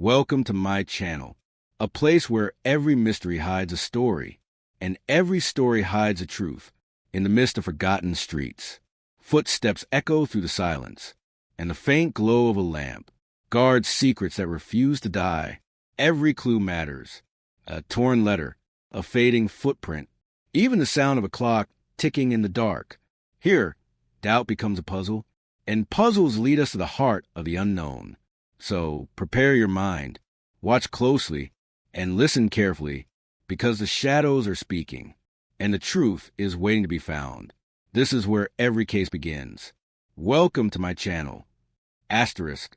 welcome to my channel, a place where every mystery hides a story, and every story hides a truth. In the midst of forgotten streets, footsteps echo through the silence, and the faint glow of a lamp guards secrets that refuse to die. Every clue matters. A torn letter, a fading footprint, even the sound of a clock ticking in the dark. Here, doubt becomes a puzzle, and puzzles lead us to the heart of the unknown. So prepare your mind, watch closely, and listen carefully, because the shadows are speaking, and the truth is waiting to be found. This is where every case begins. Welcome to my channel. Asterisk.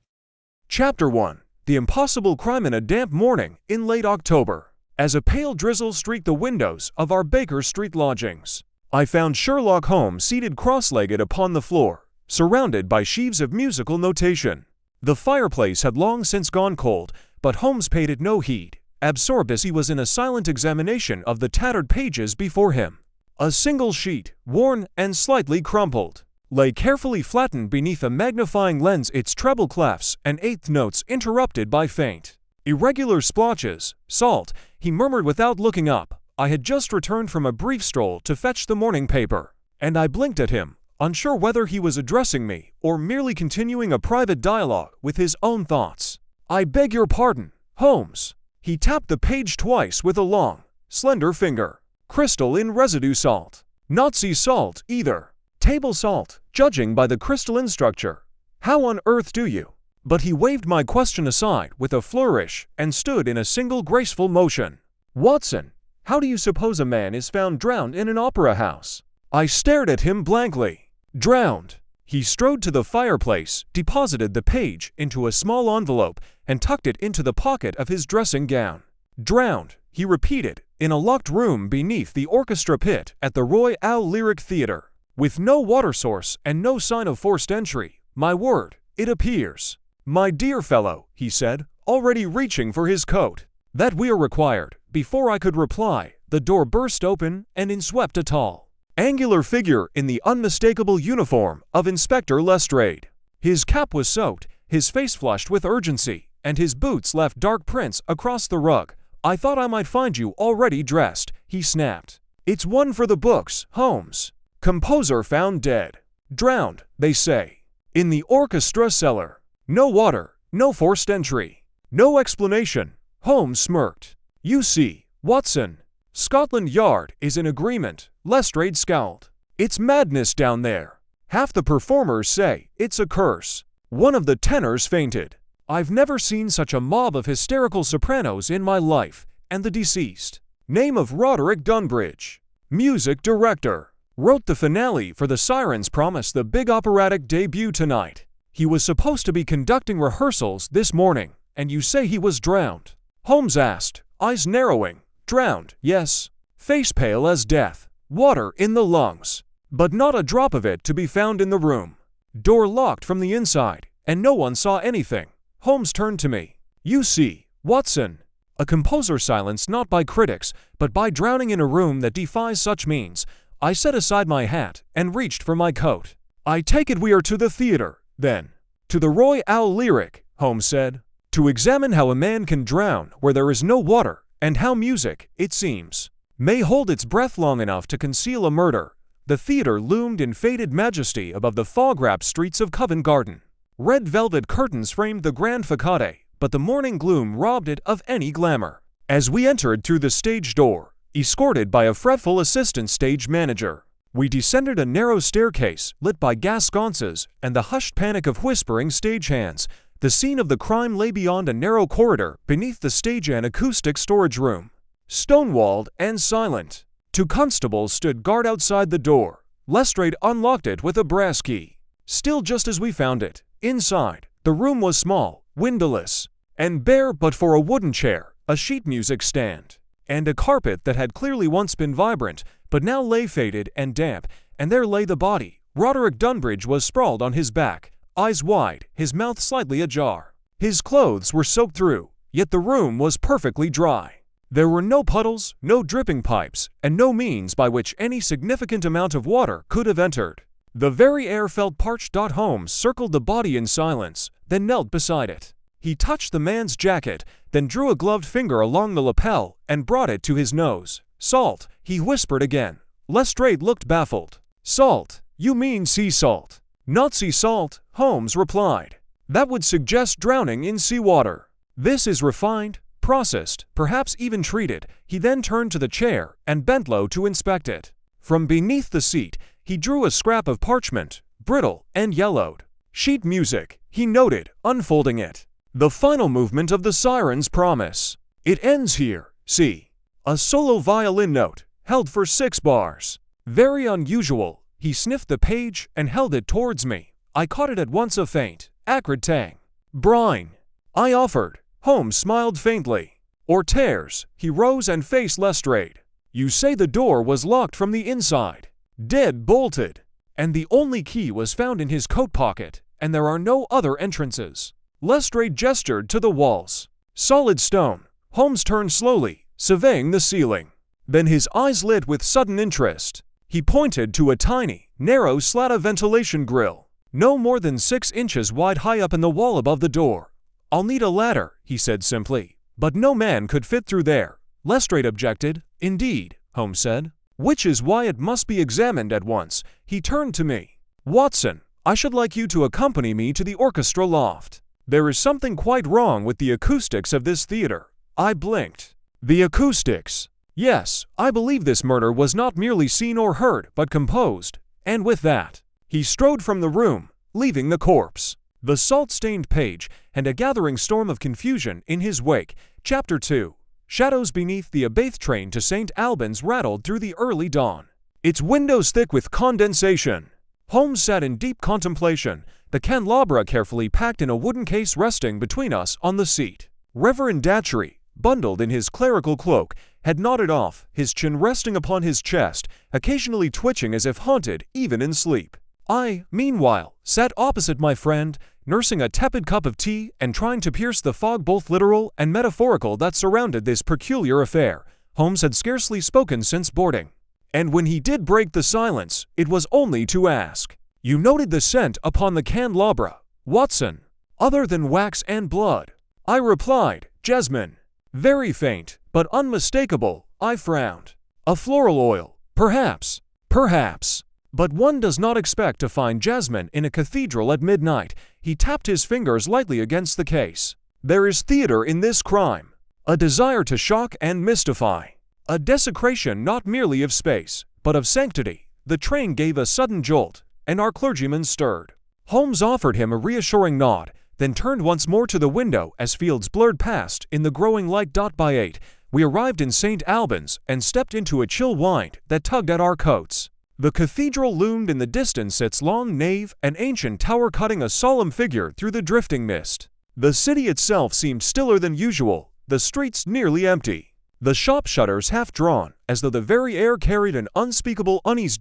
Chapter 1. The Impossible Crime in a Damp Morning in Late October. As a pale drizzle streaked the windows of our Baker Street lodgings, I found Sherlock Holmes seated cross-legged upon the floor, surrounded by sheaves of musical notation. The fireplace had long since gone cold, but Holmes paid it no heed, absorbed as he was in a silent examination of the tattered pages before him. A single sheet, worn and slightly crumpled, lay carefully flattened beneath a magnifying lens, its treble clefs and eighth notes interrupted by faint, irregular splotches. Salt, he murmured without looking up. I had just returned from a brief stroll to fetch the morning paper, and I blinked at him, unsure whether he was addressing me or merely continuing a private dialogue with his own thoughts. "I beg your pardon, Holmes." He tapped the page twice with a long, slender finger. "Crystal in residue salt. Not sea salt, either. Table salt, judging by the crystalline structure. How on earth do you—" But he waved my question aside with a flourish and stood in a single graceful motion. "Watson, how do you suppose a man is found drowned in an opera house?" I stared at him blankly. "Drowned." He strode to the fireplace, deposited the page into a small envelope, and tucked it into the pocket of his dressing gown. "Drowned," he repeated, "in a locked room beneath the orchestra pit at the Royal Lyric Theatre, with no water source and no sign of forced entry. My word, it appears." "My dear fellow," he said, already reaching for his coat. "That we're required." Before I could reply, the door burst open and in swept a tall, angular figure in the unmistakable uniform of Inspector Lestrade. His cap was soaked, his face flushed with urgency, and his boots left dark prints across the rug. "I thought I might find you already dressed," he snapped. "It's one for the books, Holmes. Composer found dead. Drowned, they say. In the orchestra cellar. No water, no forced entry. No explanation." Holmes smirked. "You see, Watson, Scotland Yard is in agreement." Lestrade scowled. "It's madness down there. Half the performers say it's a curse. One of the tenors fainted. I've never seen such a mob of hysterical sopranos in my life. And the deceased, name of Roderick Dunbridge, music director, wrote the finale for the Sirens, promised the big operatic debut tonight. He was supposed to be conducting rehearsals this morning, and you say he was drowned?" Holmes asked, eyes narrowing. "Drowned, yes. Face pale as death. Water in the lungs, but not a drop of it to be found in the room. Door locked from the inside, and no one saw anything." Holmes turned to me. "You see, Watson, a composer silenced not by critics, but by drowning in a room that defies such means." I set aside my hat and reached for my coat. "I take it we are to the theater, then." "To the Royal Lyric," Holmes said, "to examine how a man can drown where there is no water, and how music, it seems, may hold its breath long enough to conceal a murder." The theater loomed in faded majesty above the fog-wrapped streets of Covent Garden. Red velvet curtains framed the grand facade, but the morning gloom robbed it of any glamour. As we entered through the stage door, escorted by a fretful assistant stage manager, we descended a narrow staircase lit by gas sconces and the hushed panic of whispering stagehands. The scene of the crime lay beyond a narrow corridor beneath the stage, an acoustic storage room, stone-walled and silent. Two constables stood guard outside the door. Lestrade unlocked it with a brass key. Still just as we found it. Inside, the room was small, windowless, and bare but for a wooden chair, a sheet music stand, and a carpet that had clearly once been vibrant, but now lay faded and damp, and there lay the body. Roderick Dunbridge was sprawled on his back, eyes wide, his mouth slightly ajar. His clothes were soaked through, yet the room was perfectly dry. There were no puddles, no dripping pipes, and no means by which any significant amount of water could have entered. The very air felt parched. Holmes circled the body in silence, then knelt beside it. He touched the man's jacket, then drew a gloved finger along the lapel and brought it to his nose. "Salt," he whispered again. Lestrade looked baffled. "Salt? You mean sea salt?" "Not sea salt," Holmes replied. "That would suggest drowning in seawater. This is refined, processed, perhaps even treated." He then turned to the chair and bent low to inspect it. From beneath the seat, he drew a scrap of parchment, brittle and yellowed. "Sheet music," he noted, unfolding it. "The final movement of the Siren's Promise. It ends here, see. A solo violin note, held for 6 bars. Very unusual." He sniffed the page and held it towards me. I caught it at once, a faint, acrid tang. "Brine," I offered. Holmes smiled faintly. "Or tears." He rose and faced Lestrade. "You say the door was locked from the inside?" "Dead bolted. And the only key was found in his coat pocket, and there are no other entrances." Lestrade gestured to the walls. "Solid stone." Holmes turned slowly, surveying the ceiling. Then his eyes lit with sudden interest. He pointed to a tiny, narrow slat of ventilation grill, no more than 6 inches wide, high up in the wall above the door. "I'll need a ladder," he said simply. "But no man could fit through there." Lestrade objected. "Indeed," Holmes said. "Which is why it must be examined at once." He turned to me. "Watson, I should like you to accompany me to the orchestra loft. There is something quite wrong with the acoustics of this theater." I blinked. "The acoustics?" "Yes, I believe this murder was not merely seen or heard, but composed." And with that, he strode from the room, leaving the corpse, the salt-stained page, and a gathering storm of confusion in his wake. Chapter 2. Shadows beneath the Abath train to St. Albans rattled through the early dawn, its windows thick with condensation. Holmes sat in deep contemplation, the candelabra carefully packed in a wooden case resting between us on the seat. Reverend Datchery, bundled in his clerical cloak, had nodded off, his chin resting upon his chest, occasionally twitching as if haunted even in sleep. I, meanwhile, sat opposite my friend, nursing a tepid cup of tea and trying to pierce the fog both literal and metaphorical that surrounded this peculiar affair. Holmes had scarcely spoken since boarding, and when he did break the silence, it was only to ask, "You noted the scent upon the candelabra, Watson, other than wax and blood?" I replied, "Jasmine." "Very faint, but unmistakable." I frowned. "A floral oil, perhaps." "Perhaps. But one does not expect to find jasmine in a cathedral at midnight." He tapped his fingers lightly against the case. "There is theater in this crime. A desire to shock and mystify. A desecration not merely of space, but of sanctity." The train gave a sudden jolt, and our clergyman stirred. Holmes offered him a reassuring nod, then turned once more to the window as fields blurred past in the growing light. By 8, we arrived in St. Albans and stepped into a chill wind that tugged at our coats. The cathedral loomed in the distance, its long nave and ancient tower cutting a solemn figure through the drifting mist. The city itself seemed stiller than usual, the streets nearly empty, the shop shutters half drawn, as though the very air carried an unspeakable unease.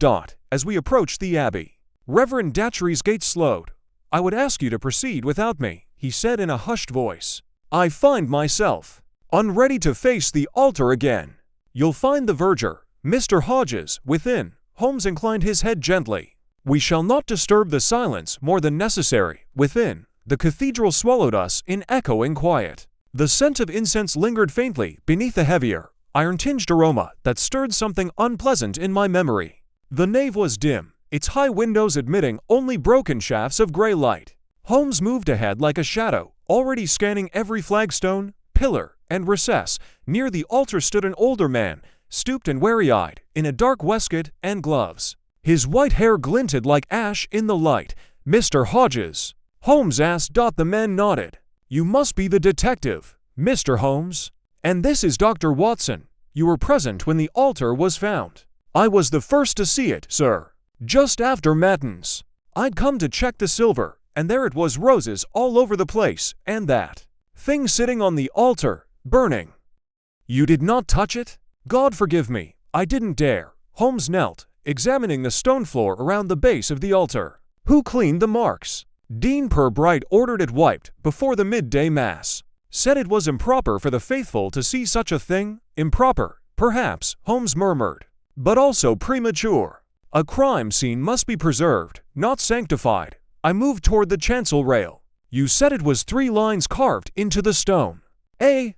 As we approached the abbey, Reverend Datchery's gait slowed. "I would ask you to proceed without me," he said in a hushed voice. "I find myself unready to face the altar again. You'll find the verger, Mr. Hodges, within." Holmes inclined his head gently. "We shall not disturb the silence more than necessary." Within, the cathedral swallowed us in echoing quiet. The scent of incense lingered faintly beneath a heavier, iron-tinged aroma that stirred something unpleasant in my memory. The nave was dim, its high windows admitting only broken shafts of gray light. Holmes moved ahead like a shadow, already scanning every flagstone, pillar, and recess. Near the altar stood an older man, stooped and wary-eyed, in a dark waistcoat and gloves. His white hair glinted like ash in the light. "Mr. Hodges?" Holmes asked. The man nodded. "You must be the detective, Mr. Holmes. And this is Dr. Watson. You were present when the altar was found." "I was the first to see it, sir. Just after matins. I'd come to check the silver, and there it was, roses all over the place, and that thing sitting on the altar, burning." "You did not touch it?" "God forgive me, I didn't dare." Holmes knelt, examining the stone floor around the base of the altar. "Who cleaned the marks?" "Dean Purbright ordered it wiped before the midday mass. Said it was improper for the faithful to see such a thing." "Improper, perhaps," Holmes murmured, "but also premature. A crime scene must be preserved, not sanctified." I moved toward the chancel rail. You said it was 3 lines carved into the stone.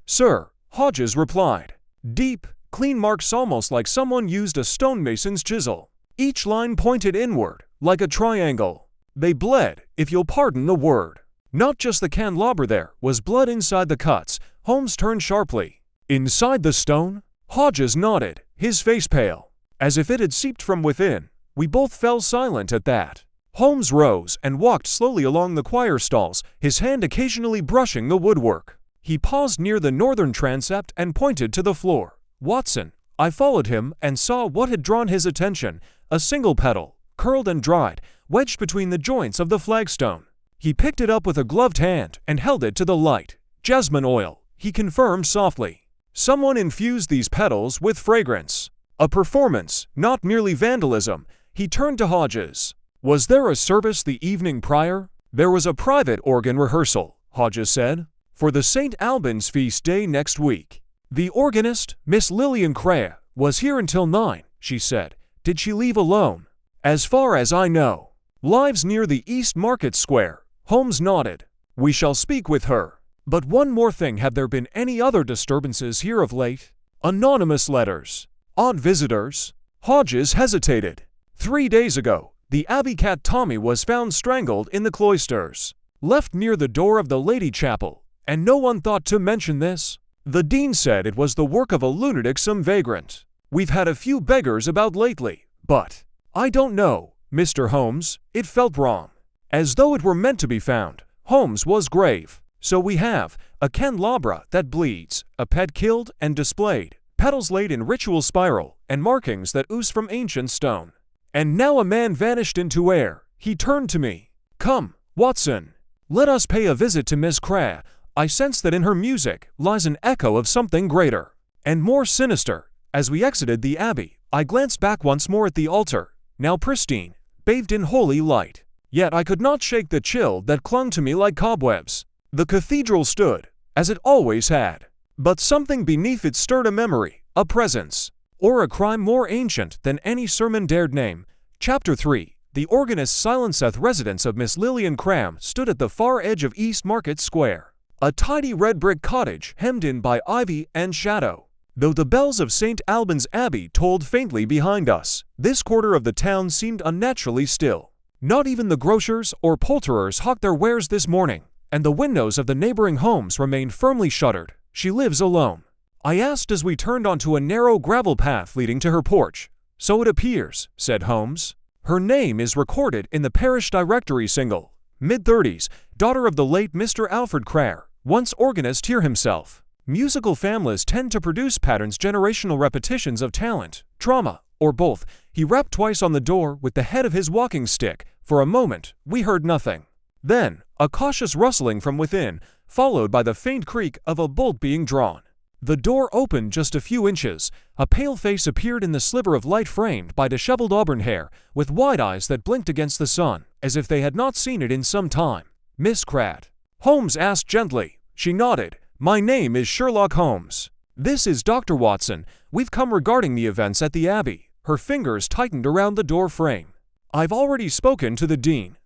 Sir, Hodges replied. Deep, clean marks almost like someone used a stonemason's chisel. Each line pointed inward, like a triangle. They bled, if you'll pardon the word. Not just the candelabra, there was blood inside the cuts. Holmes turned sharply. Inside the stone? Hodges nodded, his face pale, as if it had seeped from within. We both fell silent at that. Holmes rose and walked slowly along the choir stalls, his hand occasionally brushing the woodwork. He paused near the northern transept and pointed to the floor. Watson. I followed him and saw what had drawn his attention, a single petal, curled and dried, wedged between the joints of the flagstone. He picked it up with a gloved hand and held it to the light. Jasmine oil, he confirmed softly. Someone infused these petals with fragrance. A performance, not merely vandalism. He turned to Hodges. Was there a service the evening prior? There was a private organ rehearsal, Hodges said, for the St. Albans feast day next week. The organist, Miss Lillian Crea, was here until 9, she said. Did she leave alone? As far as I know. Lives near the East Market Square. Holmes nodded. We shall speak with her. But one more thing, have there been any other disturbances here of late? Anonymous letters. Odd visitors. Hodges hesitated. 3 days ago, the abbey cat Tommy was found strangled in the cloisters, left near the door of the Lady Chapel, and no one thought to mention this. The dean said it was the work of a lunatic, some vagrant. We've had a few beggars about lately, but I don't know, Mr. Holmes, it felt wrong. As though it were meant to be found. Holmes was grave. So we have a candelabra that bleeds, a pet killed and displayed, petals laid in ritual spiral, and markings that ooze from ancient stone. And now a man vanished into air. He turned to me. Come, Watson. Let us pay a visit to Miss Crea. I sense that in her music lies an echo of something greater and more sinister. As we exited the abbey, I glanced back once more at the altar, now pristine, bathed in holy light. Yet I could not shake the chill that clung to me like cobwebs. The cathedral stood, as it always had, but something beneath it stirred a memory, a presence, or a crime more ancient than any sermon dared name. Chapter 3. The organist Silenceth residence of Miss Lillian Cram stood at the far edge of East Market Square, a tidy red brick cottage hemmed in by ivy and shadow. Though the bells of St. Albans Abbey tolled faintly behind us, this quarter of the town seemed unnaturally still. Not even the grocers or poulterers hawked their wares this morning, and the windows of the neighboring homes remained firmly shuttered. She lives alone, I asked as we turned onto a narrow gravel path leading to her porch. So it appears, said Holmes. Her name is recorded in the parish directory single. Mid-30s, daughter of the late Mr. Alfred Crea, once organist here himself. Musical families tend to produce patterns, generational repetitions of talent, trauma, or both. He rapped twice on the door with the head of his walking stick. For a moment, we heard nothing. Then, a cautious rustling from within, followed by the faint creak of a bolt being drawn. The door opened just a few inches. A pale face appeared in the sliver of light framed by disheveled auburn hair, with wide eyes that blinked against the sun, as if they had not seen it in some time. Miss Crea? Holmes asked gently. She nodded. My name is Sherlock Holmes. This is Dr. Watson. We've come regarding the events at the Abbey. Her fingers tightened around the door frame. I've already spoken to the dean.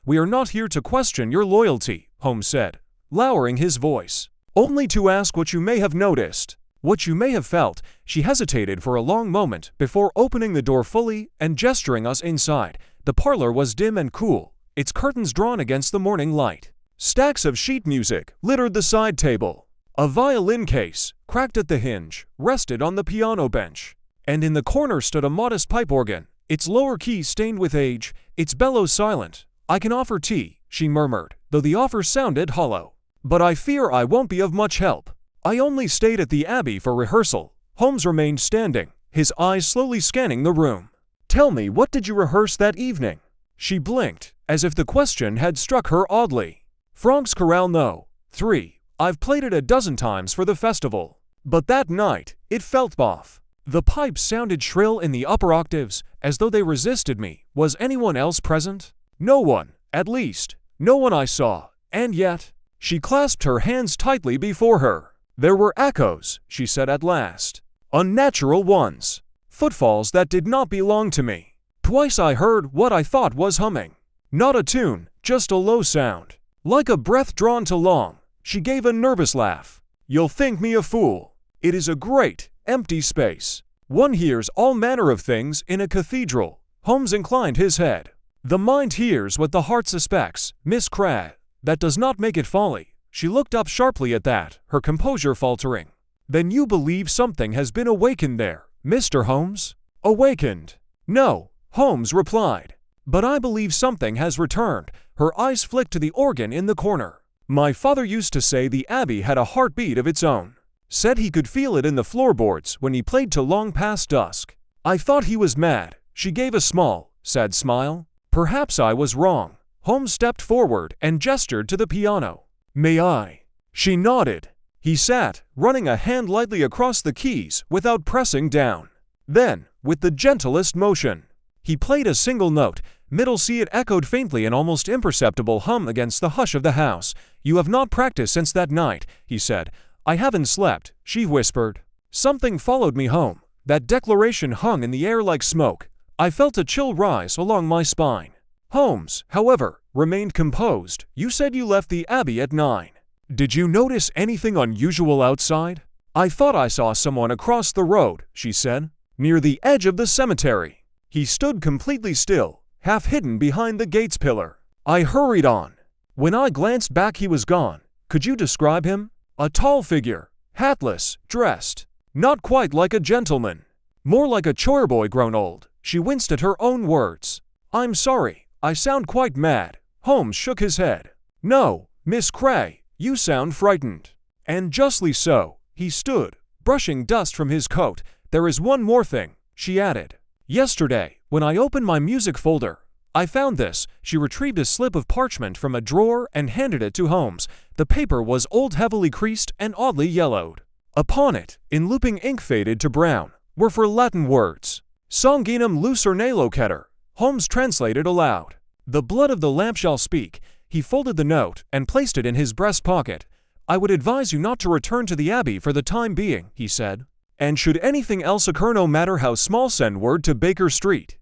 We are not here to question your loyalty, Holmes said, lowering his voice. Only to ask what you may have noticed, what you may have felt. She hesitated for a long moment before opening the door fully and gesturing us inside. The parlor was dim and cool, its curtains drawn against the morning light. Stacks of sheet music littered the side table. A violin case, cracked at the hinge, rested on the piano bench. And in the corner stood a modest pipe organ, its lower key stained with age, its bellows silent. I can offer tea, she murmured, though the offer sounded hollow. But I fear I won't be of much help. I only stayed at the Abbey for rehearsal. Holmes remained standing, his eyes slowly scanning the room. Tell me, what did you rehearse that evening? She blinked, as if the question had struck her oddly. Franck's Chorale No. 3. I've played it a dozen times for the festival. But that night, it felt off. The pipes sounded shrill in the upper octaves, as though they resisted me. Was anyone else present? No one, at least. No one I saw. And yet, she clasped her hands tightly before her. There were echoes, she said at last. Unnatural ones. Footfalls that did not belong to me. Twice I heard what I thought was humming. Not a tune, just a low sound. Like a breath drawn too long, she gave a nervous laugh. You'll think me a fool. It is a great, empty space. One hears all manner of things in a cathedral. Holmes inclined his head. The mind hears what the heart suspects, Miss Crabbe. That does not make it folly. She looked up sharply at that, her composure faltering. Then you believe something has been awakened there, Mr. Holmes? Awakened? No, Holmes replied. But I believe something has returned. Her eyes flicked to the organ in the corner. My father used to say the Abbey had a heartbeat of its own. Said he could feel it in the floorboards when he played till long past dusk. I thought he was mad. She gave a small, sad smile. Perhaps I was wrong. Holmes stepped forward and gestured to the piano. May I? She nodded. He sat, running a hand lightly across the keys without pressing down. Then, with the gentlest motion, he played a single note. Middle C. It echoed faintly, an almost imperceptible hum against the hush of the house. You have not practiced since that night, he said. I haven't slept, she whispered. Something followed me home. That declaration hung in the air like smoke. I felt a chill rise along my spine. Holmes, however, remained composed. You said you left the Abbey at 9. Did you notice anything unusual outside? I thought I saw someone across the road, she said, near the edge of the cemetery. He stood completely still, half hidden behind the gate's pillar. I hurried on. When I glanced back, he was gone. Could you describe him? A tall figure, hatless, dressed. Not quite like a gentleman. More like a choirboy grown old. She winced at her own words. I'm sorry, I sound quite mad. Holmes shook his head. No, Miss Crabbe, you sound frightened. And justly so. He stood, brushing dust from his coat. There is one more thing, she added. Yesterday, when I opened my music folder, I found this. She retrieved a slip of parchment from a drawer and handed it to Holmes. The paper was old, heavily creased, and oddly yellowed. Upon it, in looping ink faded to brown, were 4 Latin words. Sanguinum lucerne loceter. Holmes translated aloud. The blood of the lamp shall speak. He folded the note and placed it in his breast pocket. I would advise you not to return to the Abbey for the time being, he said. And should anything else occur, no matter how small, send word to Baker Street.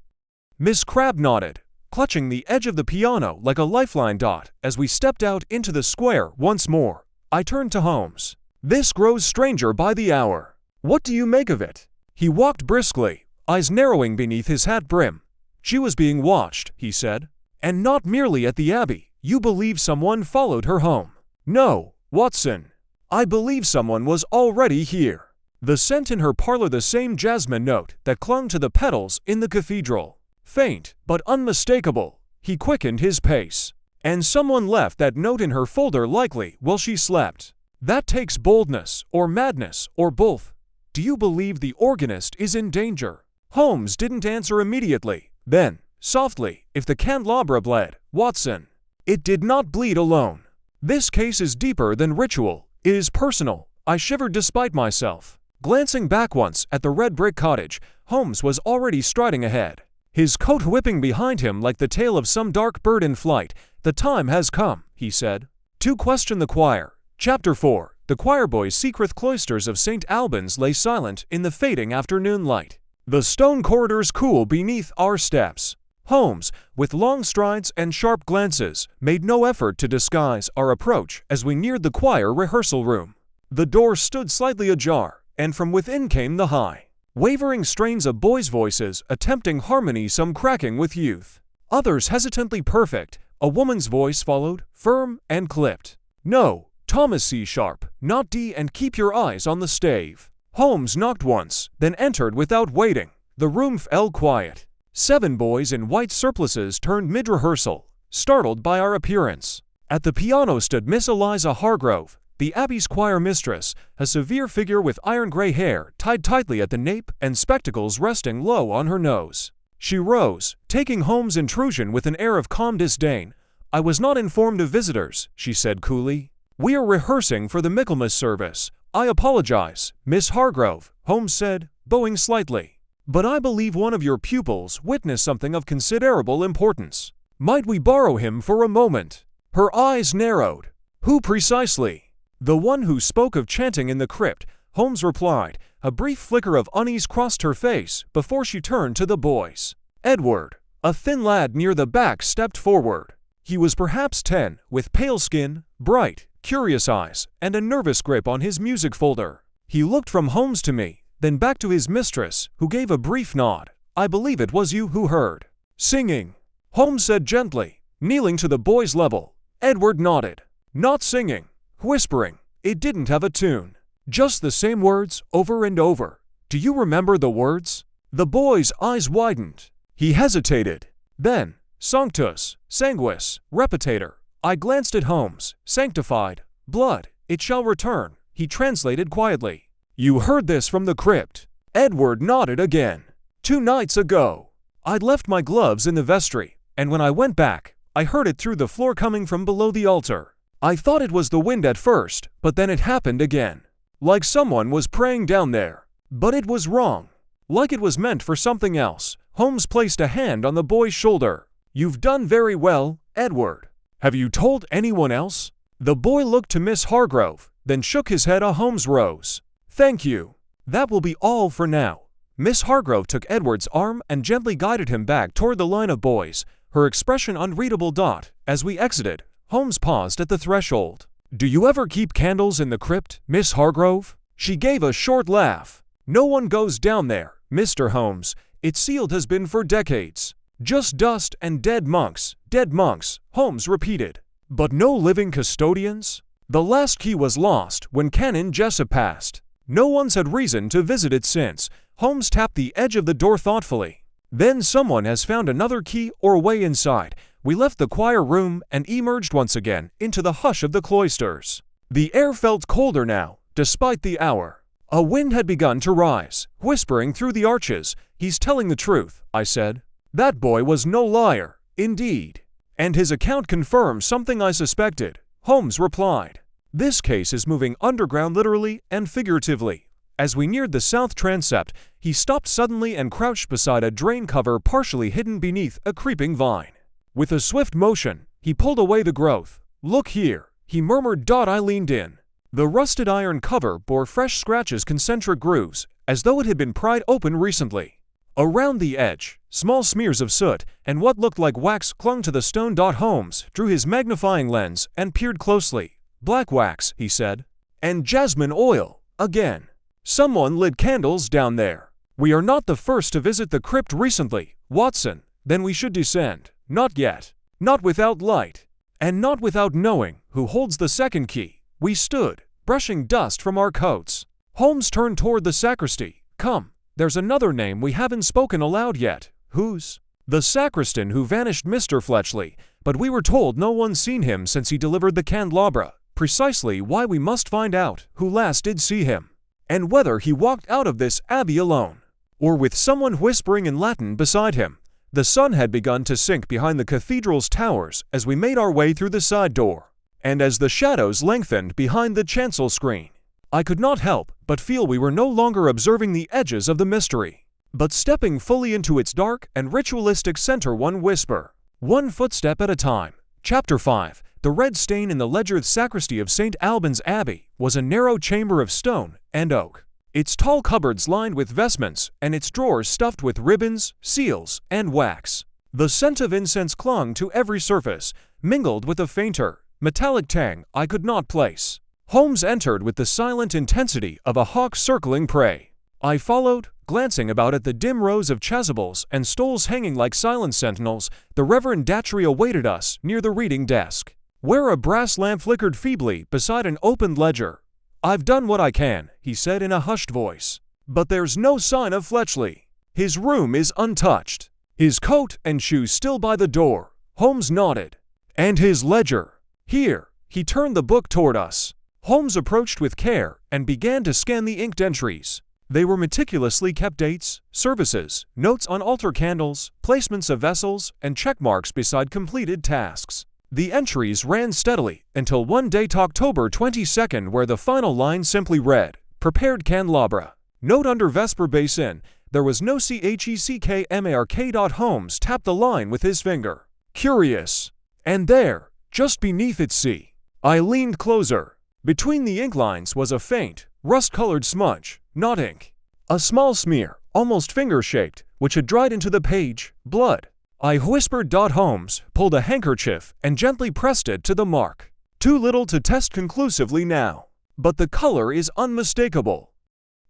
Miss Crabbe nodded, clutching the edge of the piano like a lifeline. As we stepped out into the square once more, I turned to Holmes. This grows stranger by the hour. What do you make of it? He walked briskly, eyes narrowing beneath his hat brim. She was being watched, he said. And not merely at the Abbey. You believe someone followed her home? No, Watson. I believe someone was already here. The scent in her parlor, the same jasmine note that clung to the petals in the cathedral. Faint, but unmistakable. He quickened his pace. And someone left that note in her folder, likely while she slept. That takes boldness, or madness, or both. Do you believe the organist is in danger? Holmes didn't answer immediately. Then, softly, if the candelabra bled, Watson. It did not bleed alone. This case is deeper than ritual. It is personal. I shivered despite myself. Glancing back once at the red brick cottage, Holmes was already striding ahead, his coat whipping behind him like the tail of some dark bird in flight. The time has come, he said, to question the choir. Chapter 4. The choir boys' secret cloisters of St. Albans lay silent in the fading afternoon light. The stone corridors cool beneath our steps. Holmes, with long strides and sharp glances, made no effort to disguise our approach as we neared the choir rehearsal room. The door stood slightly ajar, and from within came the high, wavering strains of boys' voices attempting harmony, some cracking with youth, others hesitantly perfect. A woman's voice followed, firm and clipped. No, Thomas C. Sharp, not D, and keep your eyes on the stave. Holmes knocked once, then entered without waiting. The room fell quiet. 7 boys in white surplices turned mid-rehearsal, startled by our appearance. At the piano stood Miss Eliza Hargrove, the Abbey's choir mistress, a severe figure with iron-gray hair tied tightly at the nape and spectacles resting low on her nose. She rose, taking Holmes' intrusion with an air of calm disdain. I was not informed of visitors, she said coolly. We are rehearsing for the Michaelmas service. I apologize, Miss Hargrove, Holmes said, bowing slightly. But I believe one of your pupils witnessed something of considerable importance. Might we borrow him for a moment? Her eyes narrowed. Who precisely? The one who spoke of chanting in the crypt, Holmes replied. A brief flicker of unease crossed her face before she turned to the boys. Edward, a thin lad near the back, stepped forward. He was perhaps 10, with pale skin, bright, curious eyes, and a nervous grip on his music folder. He looked from Holmes to me, then back to his mistress, who gave a brief nod. "I believe it was you who heard." "Singing," Holmes said gently, kneeling to the boy's level. Edward nodded. "Not singing, whispering. It didn't have a tune. Just the same words over and over. Do you remember the words?" The boy's eyes widened. He hesitated. Then, "Sanctus, sanguis, repetator." I glanced at Holmes. "Sanctified, blood, it shall return," he translated quietly. "You heard this from the crypt?" Edward nodded again. "2 nights ago. I'd left my gloves in the vestry, and when I went back, I heard it through the floor coming from below the altar. I thought it was the wind at first, but then it happened again. Like someone was praying down there. But it was wrong. Like it was meant for something else." Holmes placed a hand on the boy's shoulder. "You've done very well, Edward. Have you told anyone else?" The boy looked to Miss Hargrove, then shook his head. Holmes rose. "Thank you. That will be all for now." Miss Hargrove took Edward's arm and gently guided him back toward the line of boys, her expression unreadable. As we exited, Holmes paused at the threshold. "Do you ever keep candles in the crypt, Miss Hargrove?" She gave a short laugh. "No one goes down there, Mr. Holmes. It's sealed, has been for decades. Just dust and dead monks, Holmes repeated. "But no living custodians?" "The last key was lost when Canon Jessup passed. No one's had reason to visit it since." Holmes tapped the edge of the door thoughtfully. "Then someone has found another key or way inside." We left the choir room and emerged once again into the hush of the cloisters. The air felt colder now, despite the hour. A wind had begun to rise, whispering through the arches. "He's telling the truth," I said. "That boy was no liar, indeed. And his account confirms something I suspected," Holmes replied. "This case is moving underground literally and figuratively." As we neared the south transept, he stopped suddenly and crouched beside a drain cover partially hidden beneath a creeping vine. With a swift motion, he pulled away the growth. "Look here," he murmured. I leaned in. The rusted iron cover bore fresh scratches, concentric grooves, as though it had been pried open recently. Around the edge, small smears of soot and what looked like wax clung to the stone. Holmes drew his magnifying lens and peered closely. "Black wax," he said. "And jasmine oil, again. Someone lit candles down there. We are not the first to visit the crypt recently, Watson. Then we should descend. Not yet. Not without light. And not without knowing who holds the second key." We stood, brushing dust from our coats. Holmes turned toward the sacristy. "Come, there's another name we haven't spoken aloud yet." "Whose?" "The sacristan who vanished, Mr. Fletchley, but we were told no one's seen him since he delivered the candelabra. Precisely why we must find out who last did see him, and whether he walked out of this abbey alone, or with someone whispering in Latin beside him." The sun had begun to sink behind the cathedral's towers as we made our way through the side door, and as the shadows lengthened behind the chancel screen, I could not help but feel we were no longer observing the edges of the mystery, but stepping fully into its dark and ritualistic center. One whisper, one footstep at a time. Chapter 5. The red stain in the ledgered sacristy of St. Albans Abbey was a narrow chamber of stone and oak, its tall cupboards lined with vestments and its drawers stuffed with ribbons, seals, and wax. The scent of incense clung to every surface, mingled with a fainter, metallic tang I could not place. Holmes entered with the silent intensity of a hawk circling prey. I followed, glancing about at the dim rows of chasubles and stoles hanging like silent sentinels. The Reverend Datchery awaited us near the reading desk, where a brass lamp flickered feebly beside an opened ledger. "I've done what I can," he said in a hushed voice. "But there's no sign of Fletchley. His room is untouched. His coat and shoes still by the door." Holmes nodded. "And his ledger. Here." He turned the book toward us. Holmes approached with care and began to scan the inked entries. They were meticulously kept: dates, services, notes on altar candles, placements of vessels, and check marks beside completed tasks. The entries ran steadily until one date, October 22nd, where the final line simply read, "Prepared candelabra. Note under Vesper Basin, there was no CHECKMARK. Holmes tapped the line with his finger. "Curious. And there, just beneath it, see." I leaned closer. Between the ink lines was a faint, rust-colored smudge, not ink. A small smear, almost finger-shaped, which had dried into the page. Blood. I whispered. Holmes pulled a handkerchief and gently pressed it to the mark. Too little to test conclusively now, but the color is unmistakable.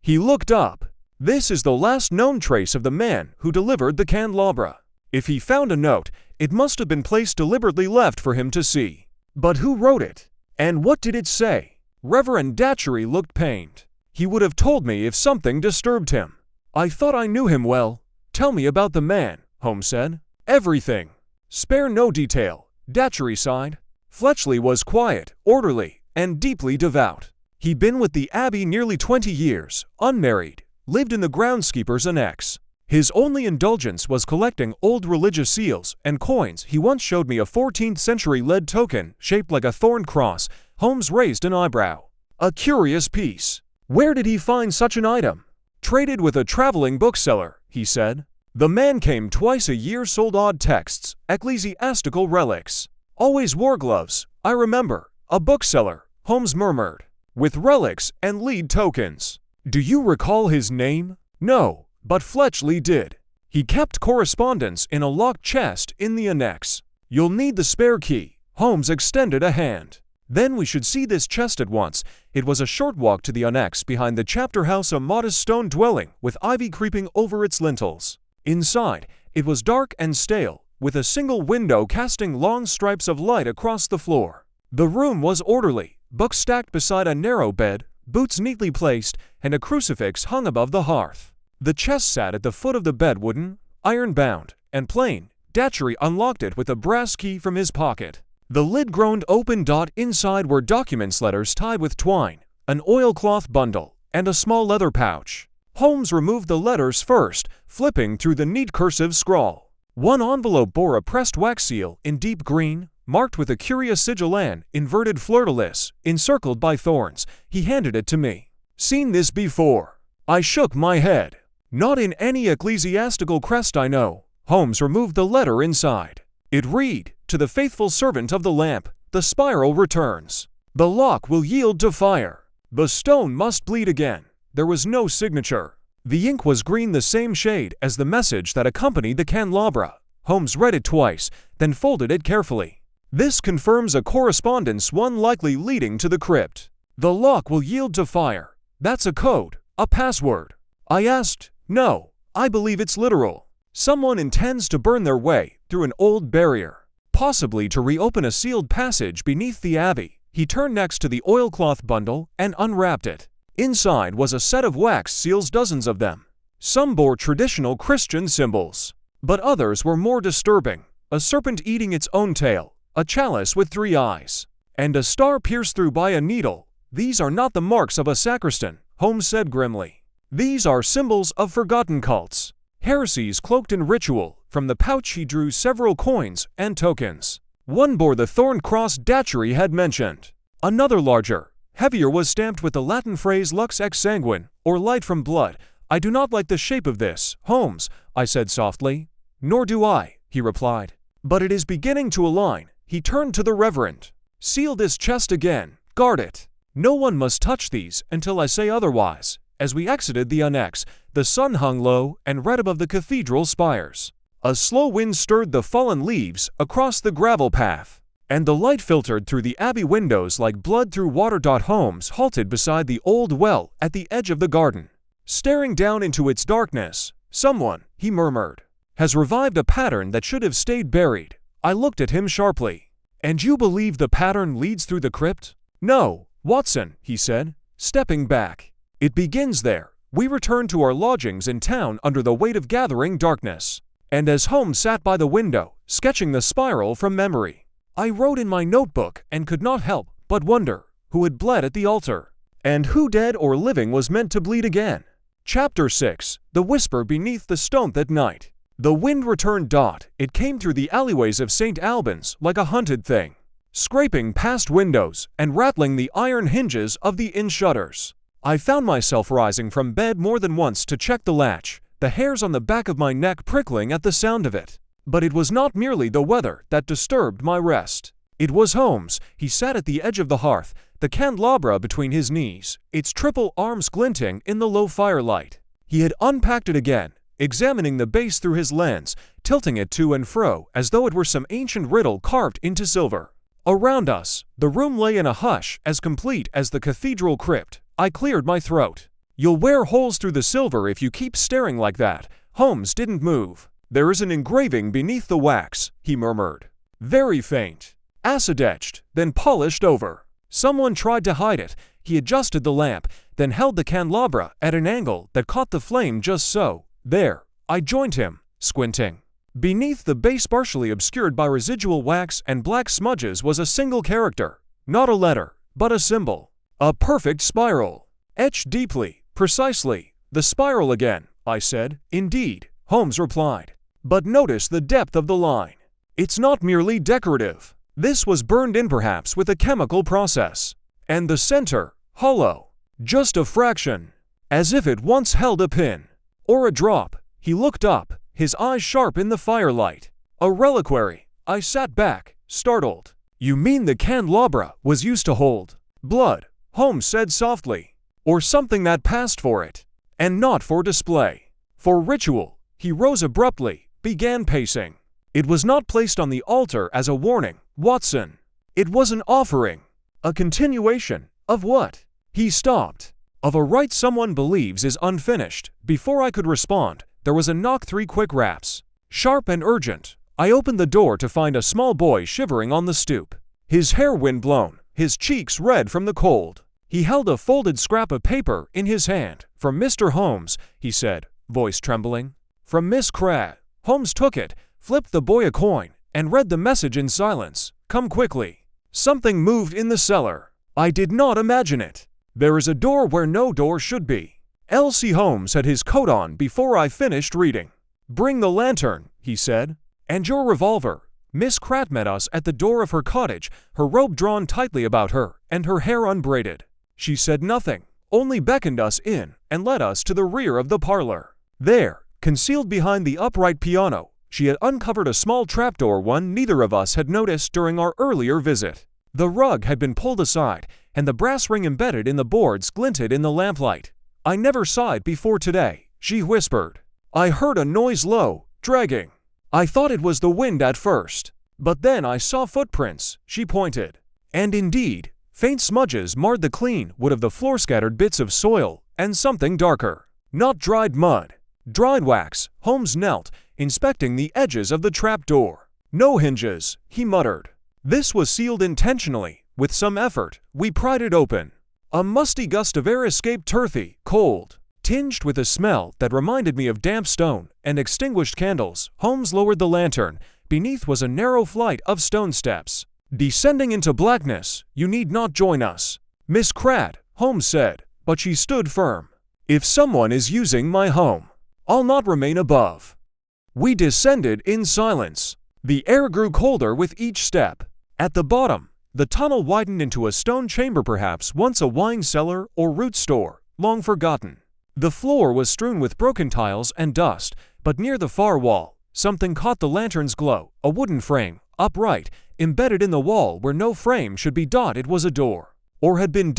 He looked up. This is the last known trace of the man who delivered the candelabra. If he found a note, it must have been placed deliberately left for him to see. But who wrote it? And what did it say? Reverend Datchery looked pained. He would have told me if something disturbed him. I thought I knew him well. Tell me about the man, Holmes said. Everything. Spare no detail, Datchery sighed. Fletchley was quiet, orderly, and deeply devout. He'd been with the Abbey nearly 20 years, unmarried, lived in the groundskeeper's annex. His only indulgence was collecting old religious seals and coins. He once showed me a 14th-century lead token shaped like a thorn cross. Holmes raised an eyebrow. A curious piece. Where did he find such an item? Traded with a traveling bookseller, he said. The man came twice a year, sold odd texts, ecclesiastical relics. Always wore gloves, I remember. A bookseller, Holmes murmured. With relics and lead tokens. Do you recall his name? No, but Fletchley did. He kept correspondence in a locked chest in the annex. You'll need the spare key. Holmes extended a hand. Then we should see this chest at once. It was a short walk to the annex behind the chapter house, a modest stone dwelling with ivy creeping over its lintels. Inside, it was dark and stale, with a single window casting long stripes of light across the floor. The room was orderly, books stacked beside a narrow bed, boots neatly placed, and a crucifix hung above the hearth. The chest sat at the foot of the bed, wooden, iron-bound, and plain. Datchery unlocked it with a brass key from his pocket. The lid groaned open. Inside were documents, letters tied with twine, an oilcloth bundle, and a small leather pouch. Holmes removed the letters first, flipping through the neat cursive scrawl. One envelope bore a pressed wax seal in deep green, marked with a curious sigil and inverted fleur-de-lis, encircled by thorns. He handed it to me. Seen this before? I shook my head. Not in any ecclesiastical crest I know. Holmes removed the letter inside. It read, to the faithful servant of the lamp, the spiral returns. The lock will yield to fire. The stone must bleed again. There was no signature. The ink was green, the same shade as the message that accompanied the candelabra. Holmes read it twice, then folded it carefully. This confirms a correspondence, one likely leading to the crypt. The lock will yield to fire. That's a code, a password. I asked. No, I believe it's literal. Someone intends to burn their way through an old barrier, possibly to reopen a sealed passage beneath the abbey. He turned next to the oilcloth bundle and unwrapped it. Inside was a set of wax seals, dozens of them. Some bore traditional Christian symbols, but others were more disturbing. A serpent eating its own tail, a chalice with 3 eyes, and a star pierced through by a needle. These are not the marks of a sacristan, Holmes said grimly. These are symbols of forgotten cults, heresies cloaked in ritual. From the pouch he drew several coins and tokens. One bore the thorn cross Datchery had mentioned. Another, larger, heavier, was stamped with the Latin phrase lux ex sanguine, or light from blood. I do not like the shape of this, Holmes, I said softly. Nor do I, he replied. But it is beginning to align. He turned to the Reverend. Seal this chest again. Guard it. No one must touch these until I say otherwise. As we exited the annex, the sun hung low and red above the cathedral spires. A slow wind stirred the fallen leaves across the gravel path, and the light filtered through the abbey windows like blood through water. Holmes halted beside the old well at the edge of the garden, staring down into its darkness. Someone, he murmured, has revived a pattern that should have stayed buried. I looked at him sharply. And you believe the pattern leads through the crypt? No, Watson, he said, stepping back. It begins there. We returned to our lodgings in town under the weight of gathering darkness. And as Holmes sat by the window, sketching the spiral from memory, I wrote in my notebook and could not help but wonder who had bled at the altar, and who, dead or living, was meant to bleed again. Chapter 6. The Whisper Beneath the Stone. That night, the wind returned. It came through the alleyways of St. Albans like a hunted thing, scraping past windows and rattling the iron hinges of the inn shutters. I found myself rising from bed more than once to check the latch, the hairs on the back of my neck prickling at the sound of it. But it was not merely the weather that disturbed my rest. It was Holmes. He sat at the edge of the hearth, the candelabra between his knees, its triple arms glinting in the low firelight. He had unpacked it again, examining the base through his lens, tilting it to and fro as though it were some ancient riddle carved into silver. Around us, the room lay in a hush as complete as the cathedral crypt. I cleared my throat. "You'll wear holes through the silver if you keep staring like that." Holmes didn't move. "There is an engraving beneath the wax," he murmured. "Very faint. Acid-etched, then polished over. Someone tried to hide it." He adjusted the lamp, then held the candelabra at an angle that caught the flame just so. "There." I joined him, squinting. Beneath the base, partially obscured by residual wax and black smudges, was a single character. Not a letter, but a symbol. A perfect spiral. Etched deeply, precisely. "The spiral again," I said. "Indeed," Holmes replied. "But notice the depth of the line. It's not merely decorative. This was burned in perhaps with a chemical process. And the center, hollow. Just a fraction. As if it once held a pin. Or a drop." He looked up, his eyes sharp in the firelight. "A reliquary." I sat back, startled. "You mean the candelabra was used to hold blood," Holmes said softly. "Or something that passed for it. And not for display. For ritual." He rose abruptly, began pacing. "It was not placed on the altar as a warning, Watson. It was an offering. A continuation of what?" He stopped. "Of a rite someone believes is unfinished." Before I could respond, there was a knock, 3 quick raps. Sharp and urgent. I opened the door to find a small boy shivering on the stoop. His hair wind-blown, his cheeks red from the cold. He held a folded scrap of paper in his hand. "From Mr. Holmes," he said, voice trembling. "From Miss Crabb." Holmes took it, flipped the boy a coin, and read the message in silence. "Come quickly. Something moved in the cellar. I did not imagine it. There is a door where no door should be." Elsie Holmes had his coat on before I finished reading. "Bring the lantern," he said. "And your revolver." Miss Crabb met us at the door of her cottage, her robe drawn tightly about her and her hair unbraided. She said nothing, only beckoned us in and led us to the rear of the parlor. There, concealed behind the upright piano, she had uncovered a small trapdoor, one neither of us had noticed during our earlier visit. The rug had been pulled aside, and the brass ring embedded in the boards glinted in the lamplight. "I never saw it before today," she whispered. "I heard a noise low, dragging. I thought it was the wind at first. But then I saw footprints," she pointed. And indeed, faint smudges marred the clean wood of the floor, scattered bits of soil, and something darker. Not dried mud. Dried wax. Holmes knelt, inspecting the edges of the trapdoor. "No hinges," he muttered. "This was sealed intentionally." With some effort, we pried it open. A musty gust of air escaped, earthy, cold, tinged with a smell that reminded me of damp stone and extinguished candles. Holmes lowered the lantern. Beneath was a narrow flight of stone steps, descending into blackness. "You need not join us, Miss Crabb," Holmes said, but she stood firm. "If someone is using my home, I'll not remain above." We descended in silence. The air grew colder with each step. At the bottom, the tunnel widened into a stone chamber, perhaps once a wine cellar or root store, long forgotten. The floor was strewn with broken tiles and dust, but near the far wall, something caught the lantern's glow. A wooden frame, upright, embedded in the wall where no frame should be. It was a door. Or had been.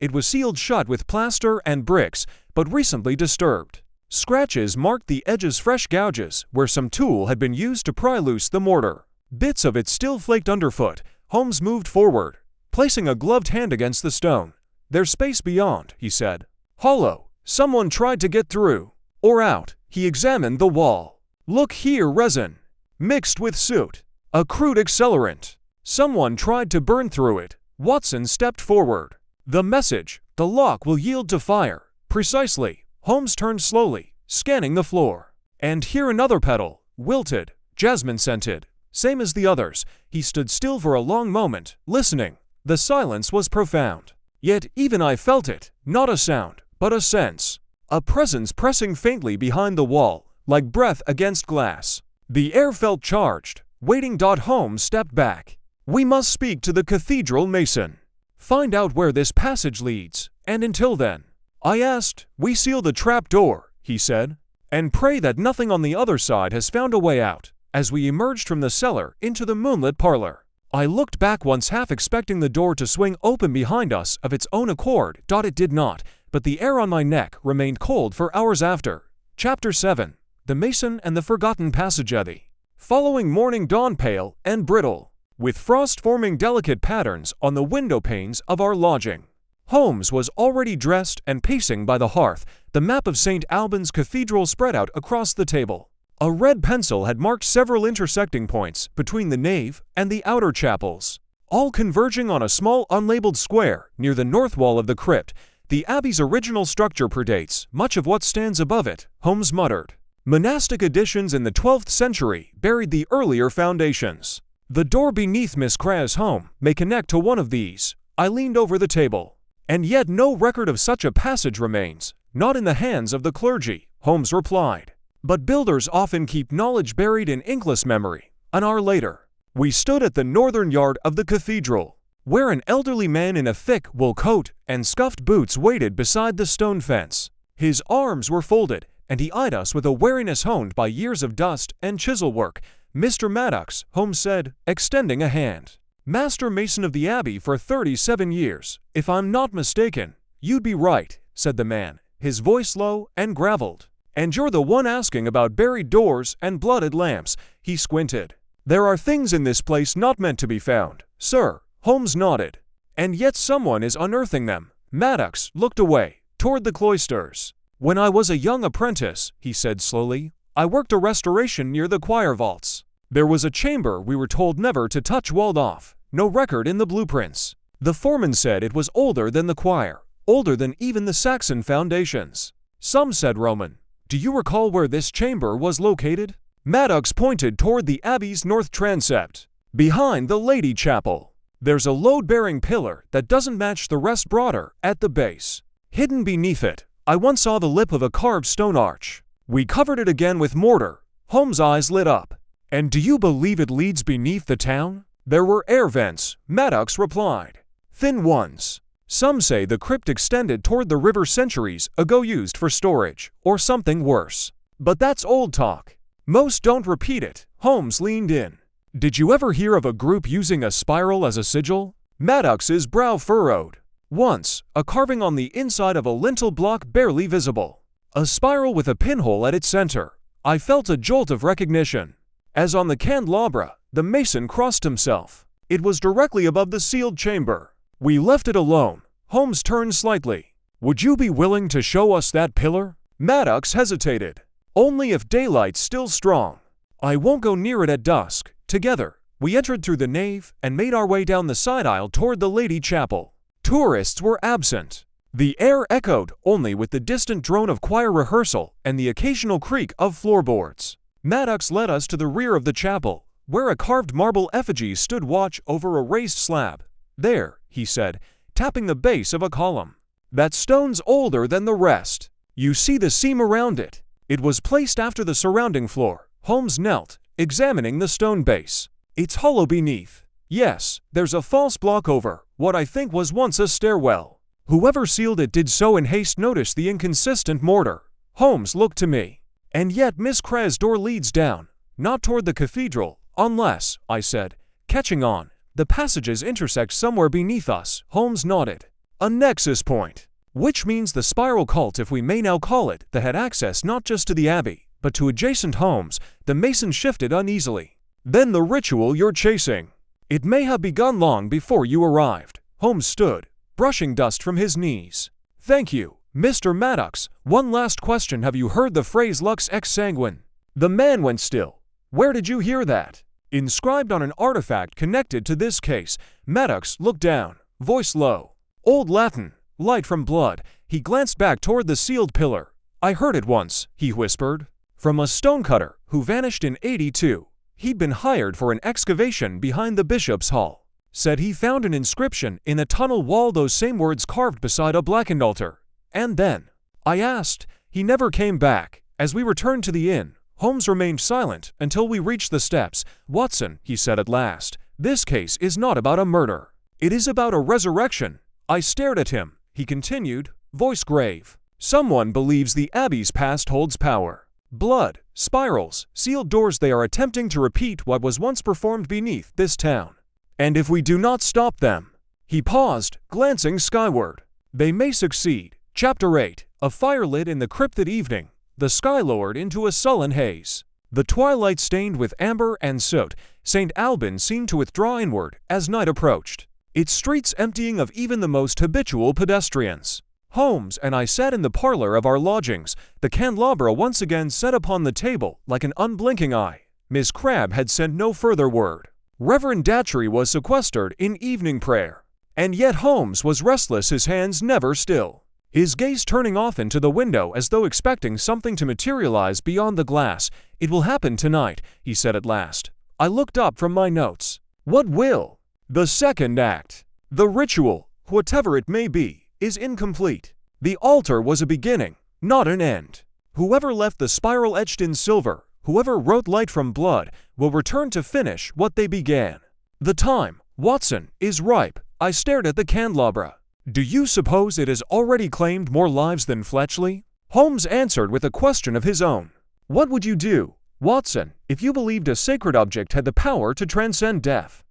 It was sealed shut with plaster and bricks, but recently disturbed. Scratches marked the edges, fresh gouges where some tool had been used to pry loose the mortar. Bits of it still flaked underfoot. Holmes moved forward, placing a gloved hand against the stone. "There's space beyond," he said. "Hollow. Someone tried to get through. Or out." He examined the wall. "Look here, resin. Mixed with soot. A crude accelerant. Someone tried to burn through it." Watson stepped forward. "The message, 'The lock will yield to fire.'" "Precisely." Holmes turned slowly, scanning the floor. "And here another petal, wilted, jasmine-scented. Same as the others." He stood still for a long moment, listening. The silence was profound. Yet even I felt it, not a sound, but a sense. A presence pressing faintly behind the wall, like breath against glass. The air felt charged, waiting. Holmes stepped back. "We must speak to the cathedral mason. Find out where this passage leads, and until then," I asked, "we seal the trap door," he said, "and pray that nothing on the other side has found a way out." As we emerged from the cellar into the moonlit parlor, I looked back once, half expecting the door to swing open behind us of its own accord. It did not, but the air on my neck remained cold for hours after. Chapter 7. The Mason and the Forgotten Passage. The following morning dawned pale and brittle, with frost forming delicate patterns on the window panes of our lodging. Holmes was already dressed and pacing by the hearth, the map of St. Albans Cathedral spread out across the table. A red pencil had marked several intersecting points between the nave and the outer chapels, all converging on a small unlabeled square near the north wall of the crypt. The abbey's original structure predates much of what stands above it, Holmes muttered. Monastic additions in the 12th century buried the earlier foundations. The door beneath Miss Cra's home may connect to one of these. I leaned over the table. And yet no record of such a passage remains, not in the hands of the clergy, Holmes replied. But builders often keep knowledge buried in inkless memory. An hour later, we stood at the northern yard of the cathedral, where an elderly man in a thick wool coat and scuffed boots waited beside the stone fence. His arms were folded, and he eyed us with a wariness honed by years of dust and chisel work. "Mr. Maddox," Holmes said, extending a hand. "Master mason of the abbey for 37 years, if I'm not mistaken." "You'd be right," said the man, his voice low and graveled. "And you're the one asking about buried doors and blooded lamps." He squinted. "There are things in this place not meant to be found, sir." Holmes nodded. "And yet someone is unearthing them." Maddox looked away, toward the cloisters. "When I was a young apprentice," he said slowly, "I worked a restoration near the choir vaults. There was a chamber we were told never to touch walled off, no record in the blueprints. The foreman said it was older than the choir, older than even the Saxon foundations. Some said Roman. Do you recall where this chamber was located?" Maddox pointed toward the abbey's north transept, behind the Lady Chapel. "There's a load-bearing pillar that doesn't match the rest broader at the base. Hidden beneath it, I once saw the lip of a carved stone arch. We covered it again with mortar." Holmes' eyes lit up. "And do you believe it leads beneath the town?" "There were air vents," Maddox replied. "Thin ones. Some say the crypt extended toward the river centuries ago, used for storage, or something worse. But that's old talk. Most don't repeat it." Holmes leaned in. "Did you ever hear of a group using a spiral as a sigil?" Maddox's brow furrowed. "Once, a carving on the inside of a lintel block barely visible. A spiral with a pinhole at its center." I felt a jolt of recognition. As on the Candelabra, the mason crossed himself. It was directly above the sealed chamber. We left it alone. Holmes turned slightly. "Would you be willing to show us that pillar?" Maddox hesitated. "Only if daylight's still strong. I won't go near it at dusk." Together, we entered through the nave and made our way down the side aisle toward the Lady Chapel. Tourists were absent. The air echoed only with the distant drone of choir rehearsal and the occasional creak of floorboards. Maddox led us to the rear of the chapel, where a carved marble effigy stood watch over a raised slab. "There," he said, tapping the base of a column. "That stone's older than the rest. You see the seam around it. It was placed after the surrounding floor." Holmes knelt, examining the stone base. "It's hollow beneath. Yes, there's a false block over what I think was once a stairwell. Whoever sealed it did so in haste." Noticed the inconsistent mortar. Holmes looked to me. "And yet Miss Cra's door leads down, not toward the cathedral, unless," I said, catching on, "the passages intersect somewhere beneath us." Holmes nodded. "A nexus point. Which means the spiral cult, if we may now call it, that had access not just to the abbey, but to adjacent homes." The mason shifted uneasily. "Then the ritual you're chasing. It may have begun long before you arrived." Holmes stood, brushing dust from his knees. "Thank you, Mr. Maddox. One last question. Have you heard the phrase lux ex sanguine?" The man went still. "Where did you hear that?" "Inscribed on an artifact connected to this case." Maddox looked down, voice low. "Old Latin, light from blood." He glanced back toward the sealed pillar. "I heard it once," he whispered, "from a stonecutter who vanished in '82. He'd been hired for an excavation behind the bishop's hall. Said he found an inscription in a tunnel wall, those same words carved beside a blackened altar. And then, I asked, he never came back." As we returned to the inn, Holmes remained silent until we reached the steps. "Watson," he said at last, "this case is not about a murder. It is about a resurrection." I stared at him. He continued, voice grave. "Someone believes the abbey's past holds power. Blood, spirals, sealed doors. They are attempting to repeat what was once performed beneath this town. And if we do not stop them—" He paused, glancing skyward. "They may succeed." Chapter 8. A fire lit in the crypt that evening. the sky lowered into a sullen haze. The twilight stained with amber and soot, St. Albans seemed to withdraw inward as night approached, its streets emptying of even the most habitual pedestrians. Holmes and I sat in the parlor of our lodgings, the candelabra once again set upon the table like an unblinking eye. Miss Crabbe had sent no further word. Reverend Datchery was sequestered in evening prayer. And yet Holmes was restless, his hands never still, his gaze turning often to the window as though expecting something to materialize beyond the glass. "It will happen tonight," he said at last. I looked up from my notes. "What will?" "The second act. The ritual, whatever it may be, is incomplete. The altar was a beginning, not an end. Whoever left the spiral etched in silver, whoever wrote light from blood, will return to finish what they began. The time, Watson, is ripe." I stared at the candelabra. "Do you suppose it has already claimed more lives than Fletchley?" Holmes answered with a question of his own. "What would you do, Watson, if you believed a sacred object had the power to transcend death?"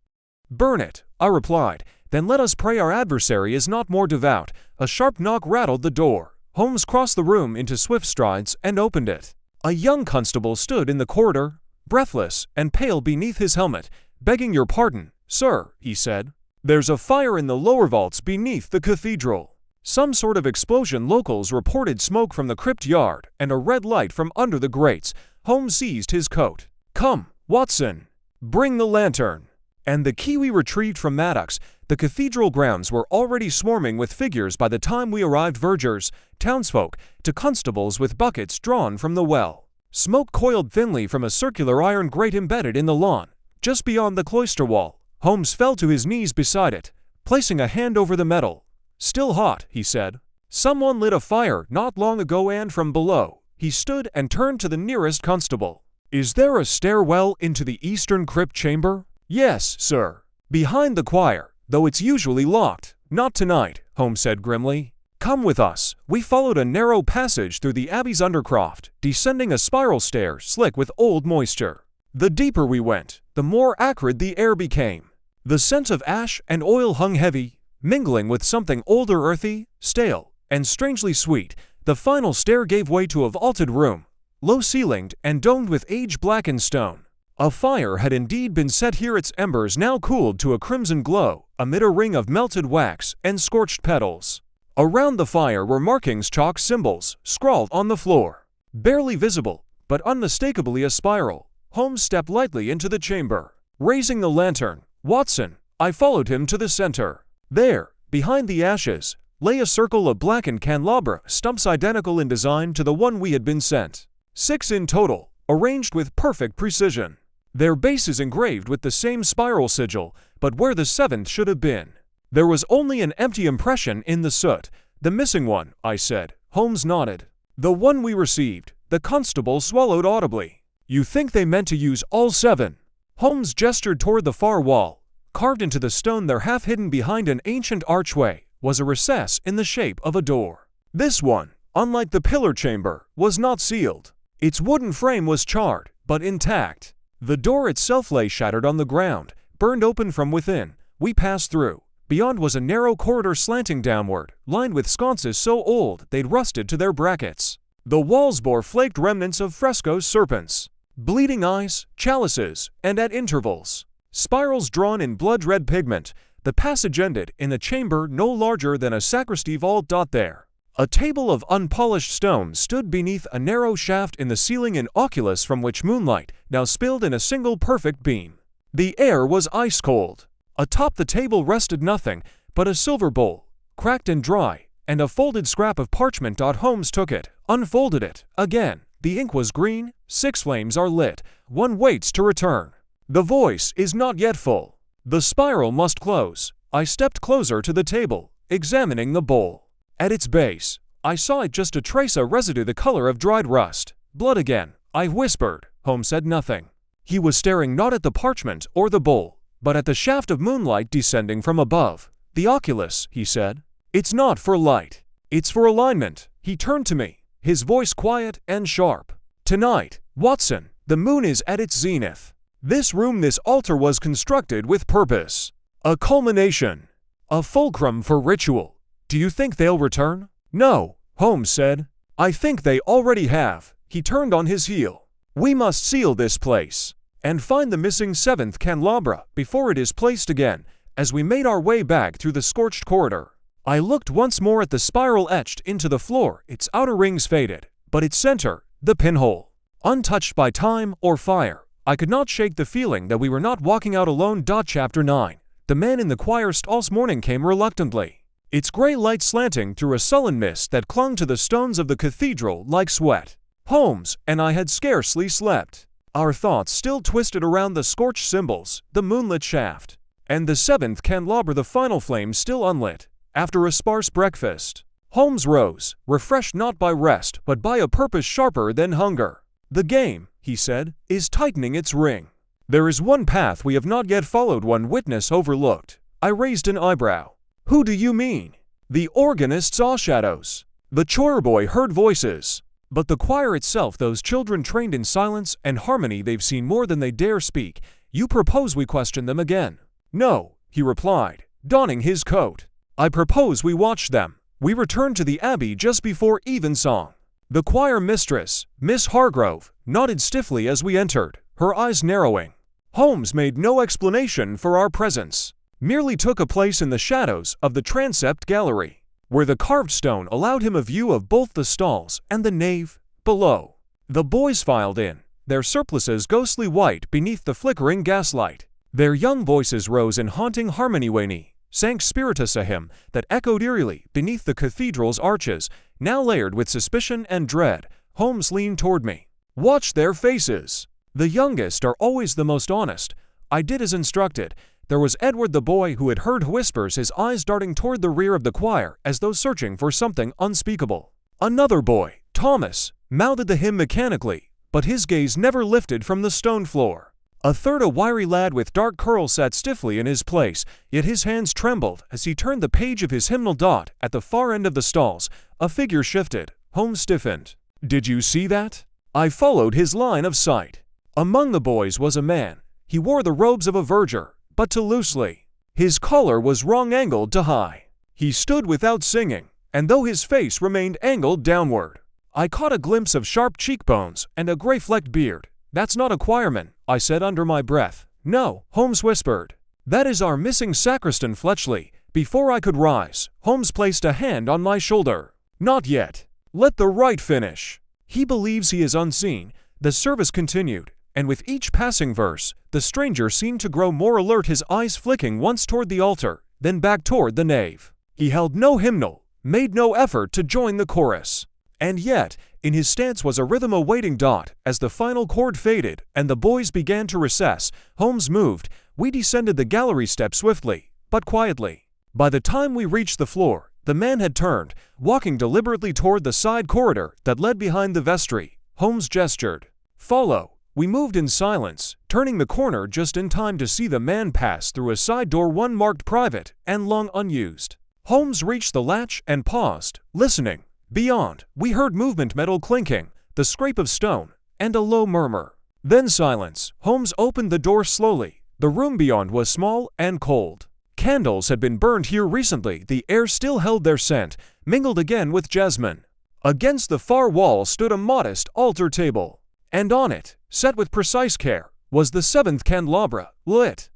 "Burn it," I replied. "Then let us pray our adversary is not more devout." A sharp knock rattled the door. Holmes crossed the room into swift strides and opened it. A young constable stood in the corridor, breathless and pale beneath his helmet. "Begging your pardon, sir," he said. "There's a fire in the lower vaults beneath the cathedral." Some sort of explosion. Locals reported smoke from the crypt yard and a red light from under the grates. Holmes seized his coat. "Come, Watson, bring the lantern." And the key we retrieved from Maddox. The cathedral grounds were already swarming with figures by the time we arrived, vergers, townsfolk, to constables with buckets drawn from the well. Smoke coiled thinly from a circular iron grate embedded in the lawn, just beyond the cloister wall. Holmes fell to his knees beside it, placing a hand over the metal. "Still hot," he said. "Someone lit a fire not long ago, and from below." He stood and turned to the nearest constable. "Is there a stairwell into the eastern crypt chamber?" "Yes, sir. Behind the choir, though it's usually locked." "Not tonight," Holmes said grimly. "Come with us." We followed a narrow passage through the Abbey's undercroft, descending a spiral stair slick with old moisture. The deeper we went, the more acrid the air became. The scent of ash and oil hung heavy, mingling with something older, earthy, stale, and strangely sweet. The final stair gave way to a vaulted room, low-ceilinged and domed with age-blackened stone. A fire had indeed been set here, its embers now cooled to a crimson glow amid a ring of melted wax and scorched petals. Around the fire were markings, chalk symbols, scrawled on the floor. Barely visible, but unmistakably a spiral. Holmes stepped lightly into the chamber. Raising the lantern, "Watson," I followed him to the center. There, behind the ashes, lay a circle of blackened candelabra stumps identical in design to the one we had been sent. 6 in total, arranged with perfect precision. Their bases engraved with the same spiral sigil, but where the 7th should have been, there was only an empty impression in the soot. "The missing one," I said. Holmes nodded. "The one we received." The constable swallowed audibly. "You think they meant to use all 7? Holmes gestured toward the far wall. Carved into the stone there, half hidden behind an ancient archway, was a recess in the shape of a door. This one, unlike the pillar chamber, was not sealed. Its wooden frame was charred, but intact. The door itself lay shattered on the ground, burned open from within. We passed through. Beyond was a narrow corridor slanting downward, lined with sconces so old they'd rusted to their brackets. The walls bore flaked remnants of fresco serpents, bleeding eyes, chalices, and at intervals, spirals drawn in blood-red pigment. The passage ended in a chamber no larger than a sacristy vault. There, a table of unpolished stone stood beneath a narrow shaft in the ceiling, an oculus from which moonlight now spilled in a single perfect beam. The air was ice-cold. Atop the table rested nothing but a silver bowl, cracked and dry, and a folded scrap of parchment. Holmes took it, unfolded it. Again, the ink was green. 6 flames are lit. One waits to return. The voice is not yet full. The spiral must close. I stepped closer to the table, examining the bowl. At its base, I saw it just a trace of residue the color of dried rust. "Blood again," I whispered. Holmes said nothing. He was staring not at the parchment or the bowl, but at the shaft of moonlight descending from above. "The oculus," he said. "It's not for light. It's for alignment." He turned to me, his voice quiet and sharp. "Tonight, Watson, the moon is at its zenith. This room, this altar, was constructed with purpose. A culmination. A fulcrum for ritual. Do you think they'll return?" "No," Holmes said. "I think they already have. He turned on his heel. "We must seal this place and find the missing 7th candelabra before it is placed again." As we made our way back through the scorched corridor, I looked once more at the spiral etched into the floor. Its outer rings faded, but its center, the pinhole, untouched by time or fire. I could not shake the feeling that we were not walking out alone. Chapter 9. The man in the choir stall's morning came reluctantly, its gray light slanting through a sullen mist that clung to the stones of the cathedral like sweat. Holmes and I had scarcely slept, our thoughts still twisted around the scorched symbols, the moonlit shaft, and the 7th candelabra, the final flame still unlit. After a sparse breakfast, Holmes rose, refreshed not by rest but by a purpose sharper than hunger. "The game," he said, "is tightening its ring. There is one path we have not yet followed." One witness overlooked. I raised an eyebrow. "Who do you mean?" "The organist saw shadows. The choir boy heard voices. But the choir itself, those children trained in silence and harmony, they've seen more than they dare speak. You propose we question them again?" "No," he replied, donning his coat. "I propose we watch them." We returned to the Abbey just before evensong. The choir mistress, Miss Hargrove, nodded stiffly as we entered, her eyes narrowing. Holmes made no explanation for our presence, merely took a place in the shadows of the transept gallery, where the carved stone allowed him a view of both the stalls and the nave below. The boys filed in, their surplices ghostly white beneath the flickering gaslight. Their young voices rose in haunting harmony. Wayne sang spiritus, a hymn that echoed eerily beneath the cathedral's arches, now layered with suspicion and dread. Holmes leaned toward me. "Watch their faces. The youngest are always the most honest." I did as instructed. There was Edward, the boy who had heard whispers, his eyes darting toward the rear of the choir as though searching for something unspeakable. Another boy, Thomas, mouthed the hymn mechanically, but his gaze never lifted from the stone floor. A third, a wiry lad with dark curls, sat stiffly in his place, yet his hands trembled as he turned the page of his hymnal. At the far end of the stalls, a figure shifted. Holmes stiffened. "Did you see that?" I followed his line of sight. Among the boys was a man. He wore the robes of a verger, but too loosely. His collar was wrong-angled to high. He stood without singing, and though his face remained angled downward, I caught a glimpse of sharp cheekbones and a gray-flecked beard. "That's not a choirman," I said under my breath. "No," Holmes whispered. "That is our missing sacristan, Fletchley." Before I could rise, Holmes placed a hand on my shoulder. "Not yet. Let the rite finish. He believes he is unseen." The service continued, and with each passing verse, the stranger seemed to grow more alert, his eyes flicking once toward the altar, then back toward the nave. He held no hymnal, made no effort to join the chorus. And yet, in his stance was a rhythm awaiting. As the final chord faded and the boys began to recess, Holmes moved. We descended the gallery steps swiftly, but quietly. By the time we reached the floor, the man had turned, walking deliberately toward the side corridor that led behind the vestry. Holmes gestured. "Follow." We moved in silence, turning the corner just in time to see the man pass through a side door, one marked private and long unused. Holmes reached the latch and paused, listening. Beyond, we heard movement, metal clinking, the scrape of stone, and a low murmur. Then silence. Holmes opened the door slowly. The room beyond was small and cold. Candles had been burned here recently. The air still held their scent, mingled again with jasmine. Against the far wall stood a modest altar table, and on it, set with precise care, was the 7th candelabra, lit.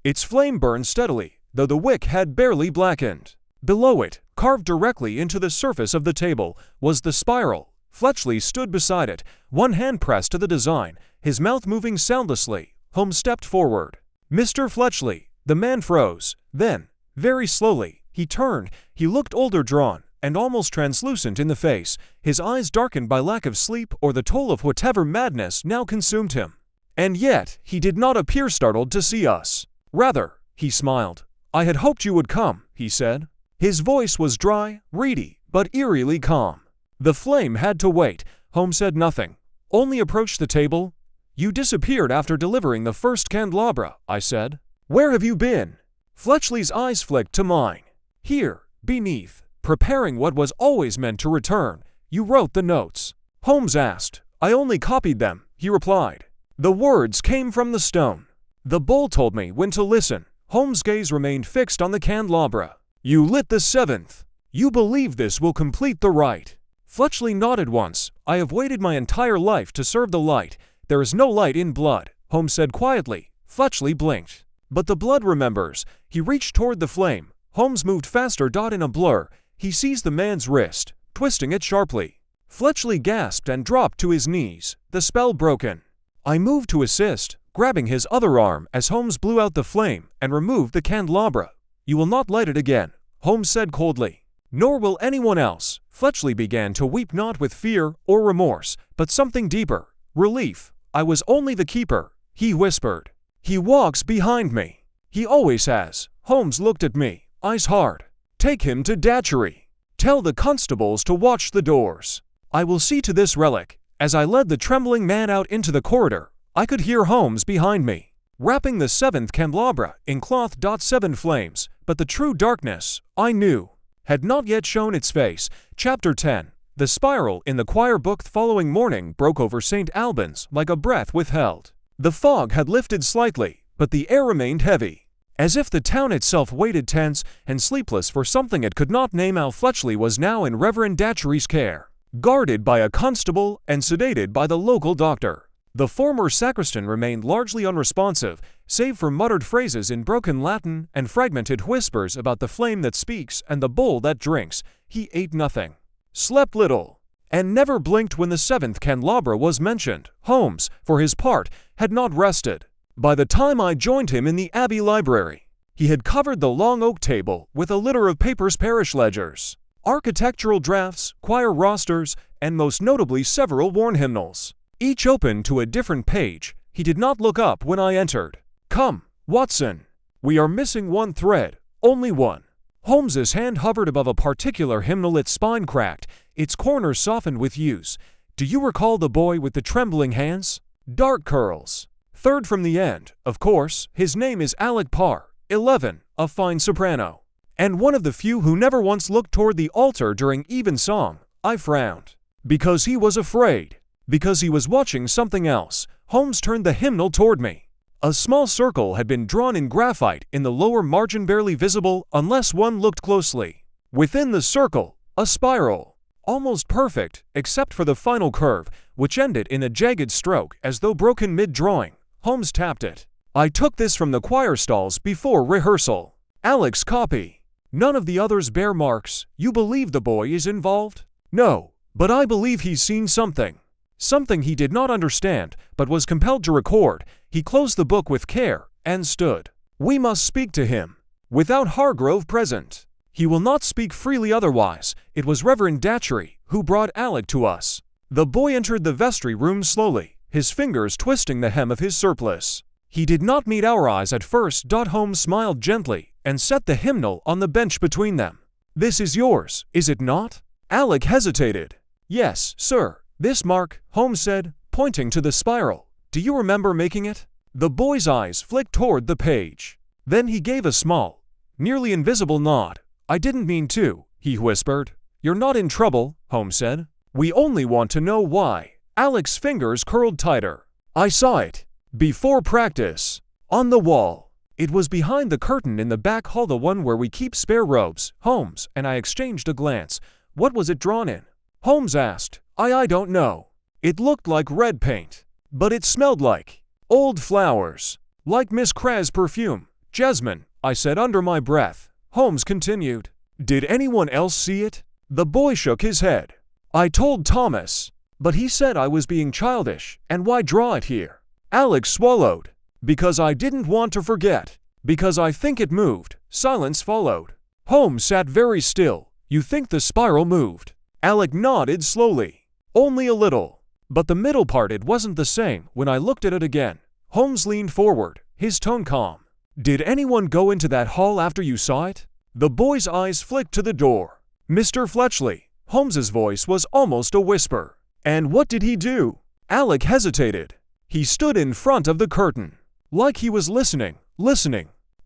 Its flame burned steadily, though the wick had barely blackened. Below it, carved directly into the surface of the table, was the spiral. Fletchley stood beside it, one hand pressed to the design, his mouth moving soundlessly. Holmes stepped forward. "Mr. Fletchley." The man froze. Then, very slowly, he turned. He looked older, drawn, and almost translucent in the face, his eyes darkened by lack of sleep or the toll of whatever madness now consumed him. And yet, he did not appear startled to see us. Rather, he smiled. "I had hoped you would come," he said. His voice was dry, reedy, but eerily calm. The flame had to wait. Holmes said nothing, only approached the table. "You disappeared after delivering the first candelabra," I said. "Where have you been?" Fletchley's eyes flicked to mine. "Here, beneath, preparing what was always meant to return." "You wrote the notes?" Holmes asked. "I only copied them," he replied. "The words came from the stone. The bowl told me when to listen." Holmes' gaze remained fixed on the candelabra. "You lit the 7th. You believe this will complete the rite?" Fletchley nodded once, I have waited my entire life to serve the light. There is no light in blood, Holmes said quietly. Fletchley blinked. But the blood remembers. He reached toward the flame. Holmes moved faster. In a blur, he seized the man's wrist, twisting it sharply. Fletchley gasped and dropped to his knees, the spell broken. I moved to assist, grabbing his other arm as Holmes blew out the flame and removed the candelabra. You will not light it again, Holmes said coldly. Nor will anyone else. Fletchley began to weep, not with fear or remorse, but something deeper, relief. I was only the keeper, he whispered. He walks behind me. He always has. Holmes looked at me, eyes hard. Take him to Datchery. Tell the constables to watch the doors. I will see to this relic. As I led the trembling man out into the corridor, I could hear Holmes behind me, wrapping the seventh candelabra in cloth. 7 flames, but the true darkness, I knew, had not yet shown its face. Chapter 10. The spiral in the choir book. The following morning broke over St. Albans like a breath withheld. The fog had lifted slightly, but the air remained heavy, as if the town itself waited tense and sleepless for something it could not name. Al Fletchley was now in Reverend Datchery's care, guarded by a constable and sedated by the local doctor. The former sacristan remained largely unresponsive, save for muttered phrases in broken Latin and fragmented whispers about the flame that speaks and the bowl that drinks. He ate nothing, slept little, and never blinked when the seventh candelabra was mentioned. Holmes, for his part, had not rested. By the time I joined him in the Abbey library, he had covered the long oak table with a litter of papers, parish ledgers, architectural drafts, choir rosters, and most notably several worn hymnals, each open to a different page. He did not look up when I entered. Come, Watson. We are missing one thread, only one. Holmes's hand hovered above a particular hymnal, its spine cracked, its corners softened with use. Do you recall the boy with the trembling hands? Dark curls. Third from the end, of course. His name is Alec Parr, 11, a fine soprano, and one of the few who never once looked toward the altar during evensong. I frowned. Because he was afraid. Because he was watching something else. Holmes turned the hymnal toward me. A small circle had been drawn in graphite in the lower margin, barely visible unless one looked closely. Within the circle, a spiral, almost perfect, except for the final curve, which ended in a jagged stroke as though broken mid-drawing. Holmes tapped it. I took this from the choir stalls before rehearsal. Alec's copy. None of the others bear marks. You believe the boy is involved? No, but I believe he's seen something. Something he did not understand, but was compelled to record. He closed the book with care and stood. We must speak to him. Without Hargrove present, he will not speak freely otherwise. It was Reverend Datchery who brought Alec to us. The boy entered the vestry room slowly, his fingers twisting the hem of his surplice. He did not meet our eyes at first. Holmes smiled gently and set the hymnal on the bench between them. This is yours, is it not? Alec hesitated. Yes, sir. This mark, Holmes said, pointing to the spiral. Do you remember making it? The boy's eyes flicked toward the page. Then he gave a small, nearly invisible nod. I didn't mean to, he whispered. You're not in trouble, Holmes said. We only want to know why. Alec's fingers curled tighter. I saw it. Before practice. On the wall. It was behind the curtain in the back hall, the one where we keep spare robes. Holmes and I exchanged a glance. What was it drawn in? Holmes asked. I don't know. It looked like red paint, but it smelled like old flowers, like Miss Cra's perfume. Jasmine, I said under my breath. Holmes continued. Did anyone else see it? The boy shook his head. I told Thomas, but he said I was being childish, and why draw it here? Alex swallowed. Because I didn't want to forget. Because I think it moved. Silence followed. Holmes sat very still. You think the spiral moved? Alec nodded slowly. Only a little. But the middle part, it wasn't the same when I looked at it again. Holmes leaned forward, his tone calm. Did anyone go into that hall after you saw it? The boy's eyes flicked to the door. Mr. Fletchley. Holmes's voice was almost a whisper. And what did he do? Alec hesitated. He stood in front of the curtain, like he was listening.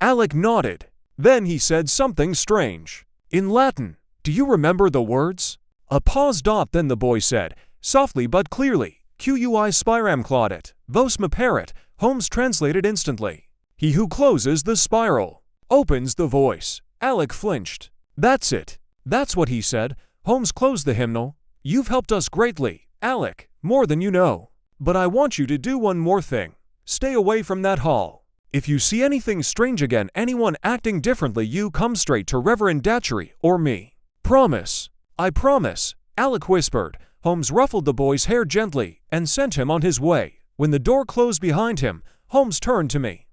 Alec nodded. Then he said something strange. In Latin. Do you remember the words? A pause. Then the boy said, softly but clearly, Qui spiram claudit, vos me paret. Holmes translated instantly. He who closes the spiral, opens the voice. Alec flinched. That's it. That's what he said. Holmes closed the hymnal. You've helped us greatly, Alec, more than you know. But I want you to do one more thing. Stay away from that hall. If you see anything strange again, anyone acting differently, you come straight to Reverend Datchery or me. Promise." "I promise," Alec whispered. Holmes ruffled the boy's hair gently and sent him on his way. When the door closed behind him, Holmes turned to me.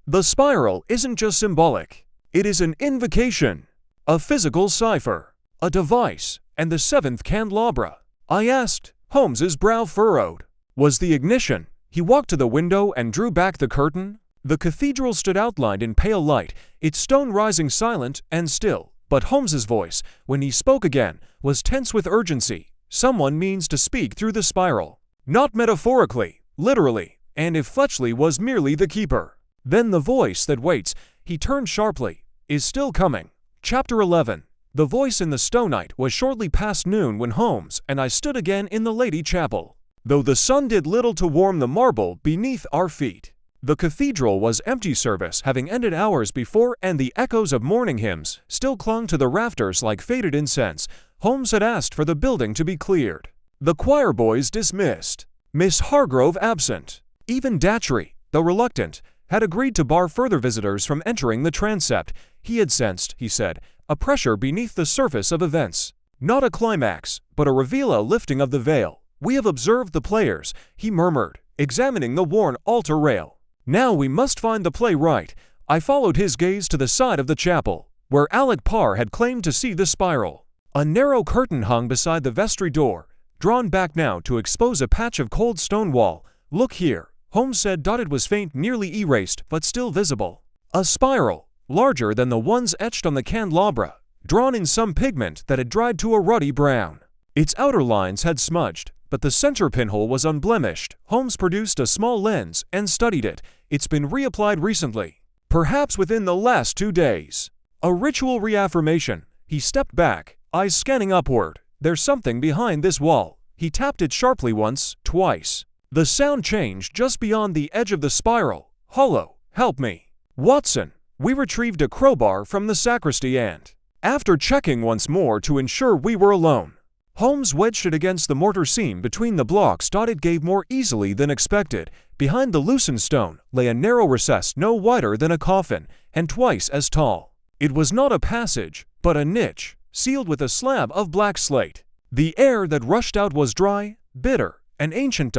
"The spiral isn't just symbolic. It is an invocation, a physical cipher, a device, and the seventh candelabra." I asked. Holmes's brow furrowed. "Was the ignition?" He walked to the window and drew back the curtain. The cathedral stood outlined in pale light, its stone rising silent and still. But Holmes's voice, when he spoke again, was tense with urgency. "Someone means to speak through the spiral. Not metaphorically, literally, and if Fletchley was merely the keeper, then the voice that waits," he turned sharply, "is still coming." Chapter 11. The voice in the Stonite was shortly past noon when Holmes and I stood again in the Lady Chapel, though the sun did little to warm the marble beneath our feet. The cathedral was empty, service having ended hours before, and the echoes of morning hymns still clung to the rafters like faded incense. Holmes had asked for the building to be cleared. The choir boys dismissed. Miss Hargrove absent. Even Datchery, though reluctant, had agreed to bar further visitors from entering the transept. He had sensed, he said, a pressure beneath the surface of events. Not a climax, but a reveal, a lifting of the veil. "We have observed the players," he murmured, examining the worn altar rail. "Now we must find the playwright." I followed his gaze to the side of the chapel, where Alec Parr had claimed to see the spiral. A narrow curtain hung beside the vestry door, drawn back now to expose a patch of cold stone wall. "Look here," Holmes said. It was faint, nearly erased, but still visible. A spiral, larger than the ones etched on the candelabra, drawn in some pigment that had dried to a ruddy brown. Its outer lines had smudged, but the center pinhole was unblemished. Holmes produced a small lens and studied it. "It's been reapplied recently, perhaps within the last 2 days. A ritual reaffirmation." He stepped back, eyes scanning upward. "There's something behind this wall." He tapped it sharply once, twice. The sound changed just beyond the edge of the spiral. Hollow. "Help me, Watson." We retrieved a crowbar from the sacristy and, after checking once more to ensure we were alone, Holmes wedged it against the mortar seam between the blocks. It gave more easily than expected. Behind the loosened stone lay a narrow recess no wider than a coffin, and twice as tall. It was not a passage, but a niche, sealed with a slab of black slate. The air that rushed out was dry, bitter, and ancient.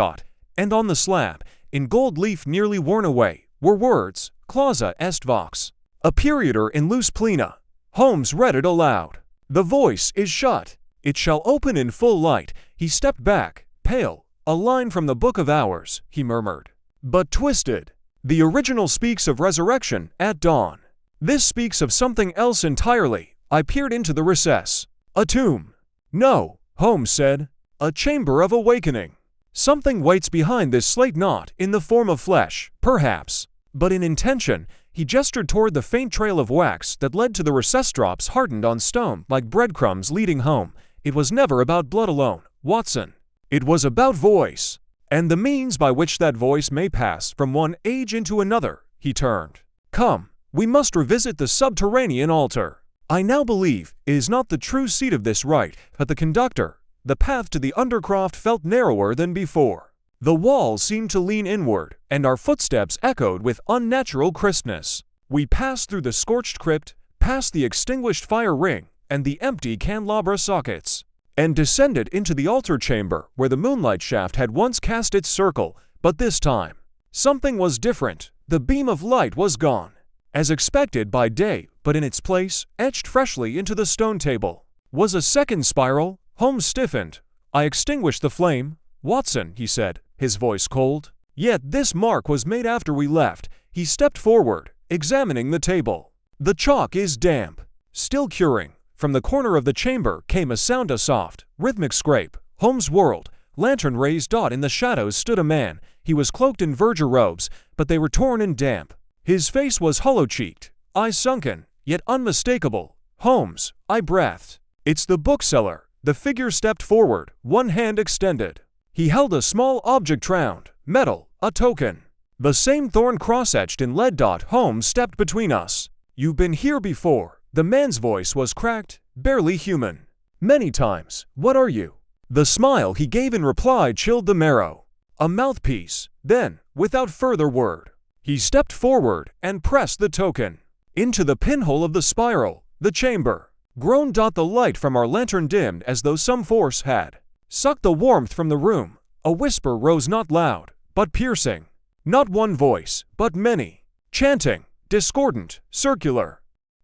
And on the slab, in gold leaf nearly worn away, were words, "Clausa est vox, aperitor in lus plena." Holmes read it aloud. "The voice is shut. It shall open in full light." He stepped back, pale. "A line from the Book of Hours," he murmured, "but twisted. The original speaks of resurrection at dawn. This speaks of something else entirely." I peered into the recess. "A tomb." "No," Holmes said. "A chamber of awakening. Something waits behind this slate, not in the form of flesh, perhaps, but in intention." He gestured toward the faint trail of wax that led to the recess, drops hardened on stone like breadcrumbs leading home. "It was never about blood alone, Watson. It was about voice, and the means by which that voice may pass from one age into another." He turned. "Come, we must revisit the subterranean altar. I now believe it is not the true seat of this rite, but the conductor." The path to the undercroft felt narrower than before. The walls seemed to lean inward, and our footsteps echoed with unnatural crispness. We passed through the scorched crypt, past the extinguished fire ring and the empty candelabra sockets, and descended into the altar chamber where the moonlight shaft had once cast its circle. But this time, something was different. The beam of light was gone, as expected by day, but in its place, etched freshly into the stone table, was a second spiral. Holmes stiffened. "I extinguished the flame, Watson," he said, his voice cold. "Yet this mark was made after we left." He stepped forward, examining the table. "The chalk is damp, still curing." From the corner of the chamber came a sound, a soft, rhythmic scrape. Holmes whirled. Lantern rays. In the shadows stood a man. He was cloaked in verdure robes, but they were torn and damp. His face was hollow-cheeked, eyes sunken, yet unmistakable. "Holmes," I breathed. "It's the bookseller." The figure stepped forward, one hand extended. He held a small object, round, metal, a token. The same thorn cross-etched in lead. Holmes stepped between us. "You've been here before." The man's voice was cracked, barely human. "Many times." "What are you?" The smile he gave in reply chilled the marrow. A mouthpiece. Then, without further word, he stepped forward and pressed the token into the pinhole of the spiral, the chamber. Groaned. The light from our lantern dimmed as though some force had sucked the warmth from the room. A whisper rose, not loud, but piercing. Not one voice, but many. Chanting, discordant, circular.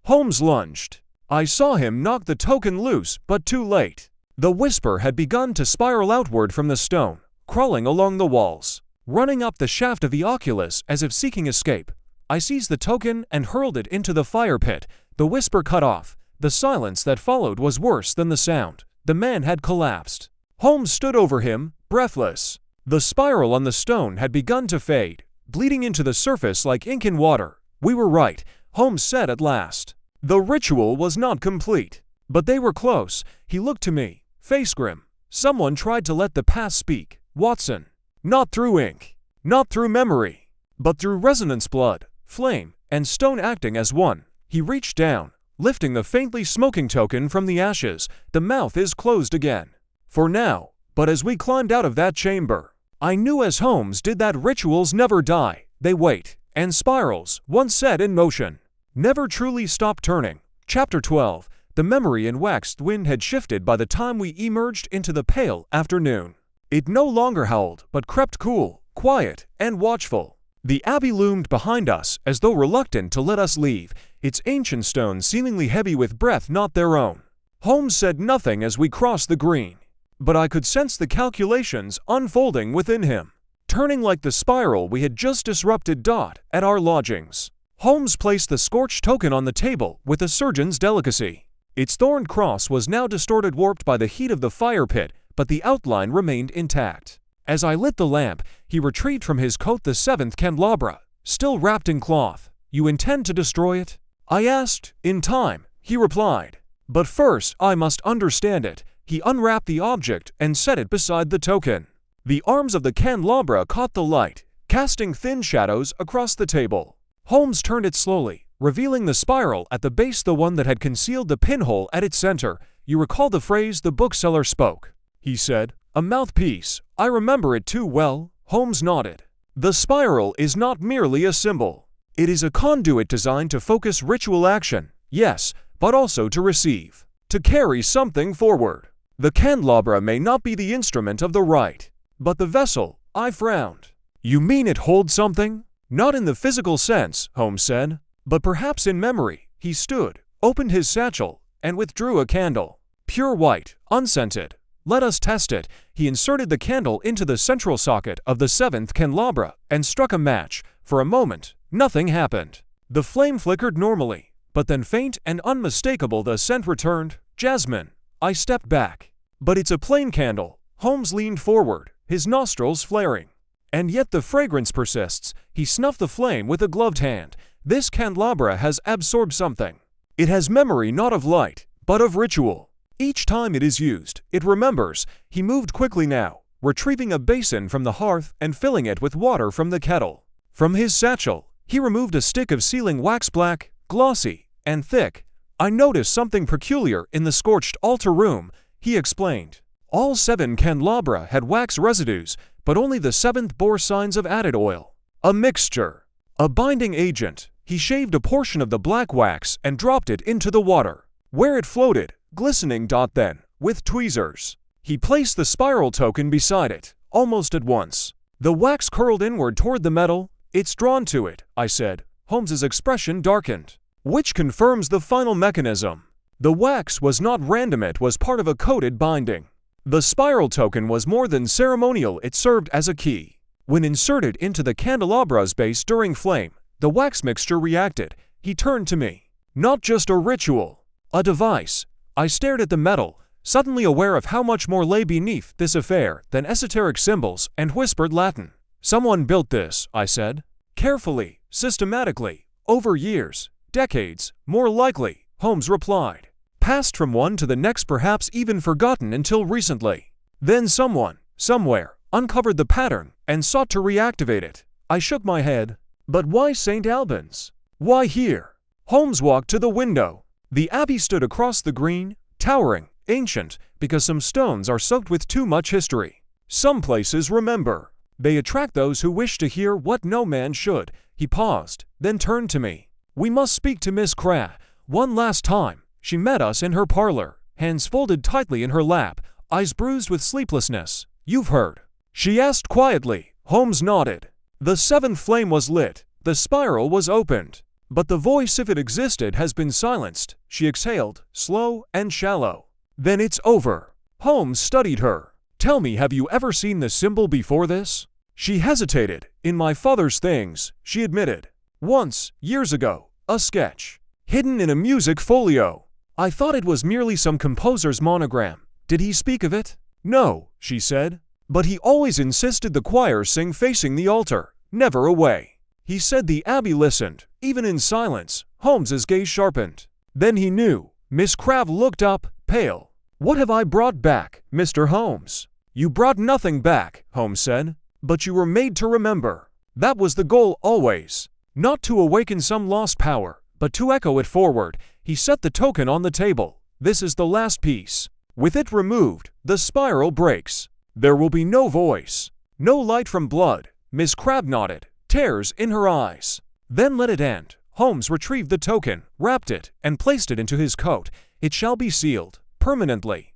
Holmes lunged. I saw him knock the token loose, but too late. The whisper had begun to spiral outward from the stone, crawling along the walls, running up the shaft of the oculus as if seeking escape. I seized the token and hurled it into the fire pit. The whisper cut off. The silence that followed was worse than the sound. The man had collapsed. Holmes stood over him, breathless. The spiral on the stone had begun to fade, bleeding into the surface like ink in water. We were right, Holmes said at last. The ritual was not complete, but they were close. He looked to me, face grim. Someone tried to let the past speak. Watson. Not through ink, not through memory, but through resonance, blood, flame, and stone acting as one. He reached down, lifting the faintly smoking token from the ashes. The mouth is closed again. For now, but as we climbed out of that chamber, I knew as Holmes did that rituals never die. They wait, and spirals, once set in motion, never truly stop turning. Chapter 12. The memory in waxed wind had shifted by the time we emerged into the pale afternoon. It no longer howled, but crept cool, quiet, and watchful. The abbey loomed behind us as though reluctant to let us leave, its ancient stones seemingly heavy with breath not their own. Holmes said nothing as we crossed the green, but I could sense the calculations unfolding within him, turning like the spiral we had just disrupted. At our lodgings, Holmes placed the scorched token on the table with a surgeon's delicacy. Its thorned cross was now distorted, warped by the heat of the fire pit, but the outline remained intact. As I lit the lamp, he retrieved from his coat the 7th candelabra, still wrapped in cloth. You intend to destroy it? I asked. In time, he replied. But first, I must understand it. He unwrapped the object and set it beside the token. The arms of the candelabra caught the light, casting thin shadows across the table. Holmes turned it slowly, revealing the spiral at the base, the one that had concealed the pinhole at its center. You recall the phrase the bookseller spoke, he said. A mouthpiece. I remember it too well. Holmes nodded. The spiral is not merely a symbol. It is a conduit designed to focus ritual action, yes, but also to receive, to carry something forward. The candelabra may not be the instrument of the rite, but the vessel. I frowned. You mean it holds something? Not in the physical sense, Holmes said, but perhaps in memory. He stood, opened his satchel, and withdrew a candle. Pure white, unscented. Let us test it. He inserted the candle into the central socket of the 7th candelabra and struck a match. For a moment, nothing happened. The flame flickered normally, but then faint and unmistakable the scent returned. Jasmine. I stepped back. But it's a plain candle. Holmes leaned forward, his nostrils flaring. And yet the fragrance persists. He snuffed the flame with a gloved hand. This candelabra has absorbed something. It has memory not of light, but of ritual. Each time it is used, it remembers. He moved quickly now, retrieving a basin from the hearth and filling it with water from the kettle. From his satchel, he removed a stick of sealing wax, black, glossy, and thick. I noticed something peculiar in the scorched altar room, he explained. All 7 candelabra had wax residues, but only the 7th bore signs of added oil. A mixture. A binding agent. He shaved a portion of the black wax and dropped it into the water, where it floated, glistening. Then, with tweezers, he placed the spiral token beside it. Almost at once, the wax curled inward toward the metal. It's drawn to it, I said. Holmes's expression darkened, which confirms the final mechanism. The wax was not random, it was part of a coded binding. The spiral token was more than ceremonial, it served as a key. When inserted into the candelabra's base during flame, the wax mixture reacted. He turned to me. Not just a ritual, a device. I stared at the metal, suddenly aware of how much more lay beneath this affair than esoteric symbols and whispered Latin. Someone built this, I said. Carefully, systematically, over years, decades, more likely, Holmes replied. Passed from one to the next, perhaps even forgotten until recently. Then someone, somewhere, uncovered the pattern and sought to reactivate it. I shook my head. But why St. Albans? Why here? Holmes walked to the window. The abbey stood across the green, towering, ancient, because some stones are soaked with too much history. Some places remember. They attract those who wish to hear what no man should. He paused, then turned to me. We must speak to Miss Crabbe one last time. She met us in her parlor, hands folded tightly in her lap, eyes bruised with sleeplessness. You've heard? She asked quietly. Holmes nodded. The seventh flame was lit. The spiral was opened. But the voice, if it existed, has been silenced. She exhaled, slow and shallow. Then it's over. Holmes studied her. Tell me, have you ever seen the symbol before this? She hesitated. In my father's things, she admitted. Once, years ago, a sketch. Hidden in a music folio. I thought it was merely some composer's monogram. Did he speak of it? No, she said. But he always insisted the choir sing facing the altar, never away. He said the abbey listened, even in silence. Holmes's gaze sharpened. Then he knew. Miss Crabbe looked up, pale. What have I brought back, Mr. Holmes? You brought nothing back, Holmes said. But you were made to remember. That was the goal always. Not to awaken some lost power, but to echo it forward. He set the token on the table. This is the last piece. With it removed, the spiral breaks. There will be no voice. No light from blood. Miss Crabbe nodded, tears in her eyes. Then let it end. Holmes retrieved the token, wrapped it, and placed it into his coat. It shall be sealed, permanently.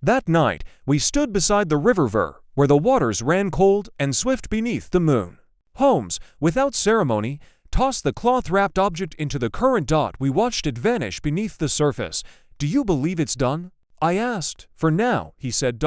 That night, we stood beside the river Ver, where the waters ran cold and swift beneath the moon. Holmes, without ceremony, tossed the cloth-wrapped object into the current. We watched it vanish beneath the surface. Do you believe it's done? I asked. For now, he said.